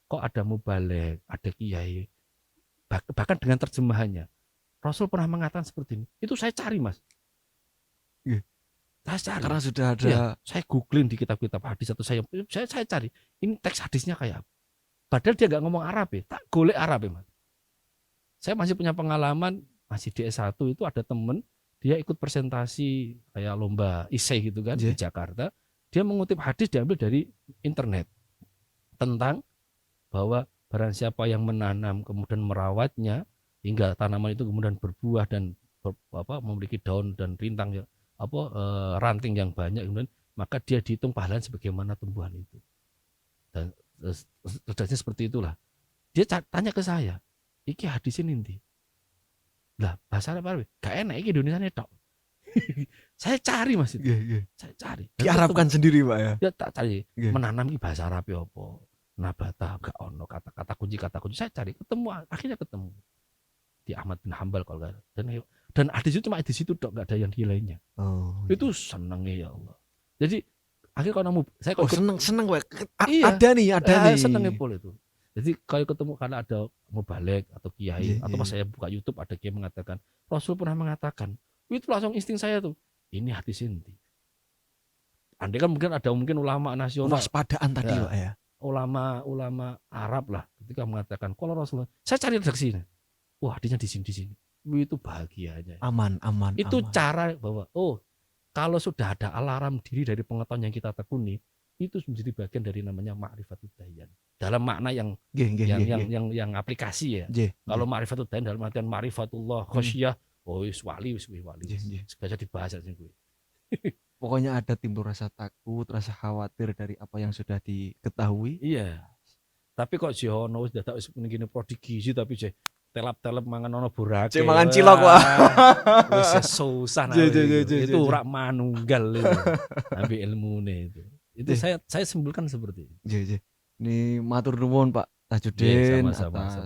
Kok ada mubalek, ada kiai. Bahkan dengan terjemahannya. Rasul pernah mengatakan seperti ini. Itu saya cari, Mas. Saya cari. Karena sudah ada. Ya, saya googling di kitab-kitab hadis atau saya cari. Ini teks hadisnya kayak apa. Padahal dia nggak ngomong Arab ya. Tak golek Arab ya, Mas. Saya masih punya pengalaman. Masih di S1 itu ada temen. Dia ikut presentasi kayak lomba isai gitu kan di Jakarta. Dia mengutip hadis diambil dari internet. Tentang bahwa barang siapa yang menanam kemudian merawatnya hingga tanaman itu kemudian berbuah dan memiliki daun dan rintang ranting yang banyak, kemudian maka dia dihitung pahalanya sebagaimana tumbuhan itu. Dan terjadinya seperti itulah. Dia tanya ke saya, iki hadis ini lah bahasa Arab gak enak iki Indonesia tok. Saya cari, Mas itu. Saya cari. Diarabkan sendiri, Pak, ya. Dia tak cari menanam iki bahasa Arab ya apa? Nabata gak ono kata kunci saya cari, akhirnya ketemu di Ahmad bin Hambal kalau dan hadis itu cuma di situ dok, nggak ada yang di lainnya. Itu senengnya ya Allah. Jadi akhirnya kalau saya seneng ada nih senengnya pol itu. Jadi kalau ketemu karena ada mubalek atau kiai atau pas saya buka YouTube ada kiai mengatakan Rasul pernah mengatakan, itu langsung insting saya tuh ini hadis inti. Andai kan mungkin ulama nasional waspadaan tadi, Pak, ya. Ulama Arab lah ketika mengatakan kalau Rasulullah, saya cari redaksinya, wah hadisnya di sini, itu bahagianya. Aman. Itu cara bahwa kalau sudah ada alarm diri dari pengetahuan yang kita tekuni, itu menjadi bagian dari namanya ma'rifatud dayan. Dalam makna yang aplikasi ya. Kalau ma'rifatud dayan dalam artian ma'rifatullah khosyah, wali. Segala dibahas aja gue. Pokoknya ada timbul rasa takut, rasa khawatir dari apa yang sudah diketahui. Iya. Tapi kok Jono wis dadak wis ngene prodi gizi tapi telap-telep mangan ono borake. Mangan cilok, Wah. Wis susah itu ora manunggal itu. Ambil ilmune itu. Itu saya simpulkan seperti itu. Ini matur nuwun Pak Tajudin sama.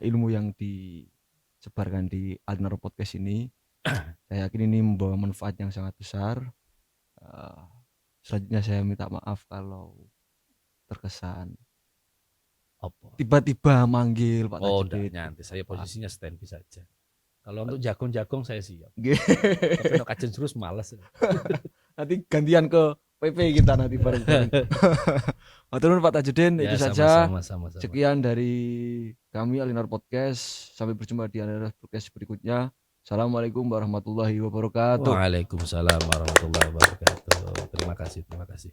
ilmu yang disebarkan di Alnar Podcast ini. Saya yakin ini membawa manfaat yang sangat besar. Selanjutnya saya minta maaf kalau terkesan tiba-tiba manggil Pak Tajudin. Nanti saya posisinya standby saja. Kalau untuk jagung saya siap. Tapi untuk kajen terus malas. Nanti gantian ke PP kita nanti bareng-bareng. Matur Pak Tajudin, itu saja. Sama. Sekian dari kami Alinar Podcast. Sampai berjumpa di Alinar Podcast berikutnya. Assalamualaikum warahmatullahi wabarakatuh. Waalaikumsalam warahmatullahi wabarakatuh. Terima kasih, terima kasih.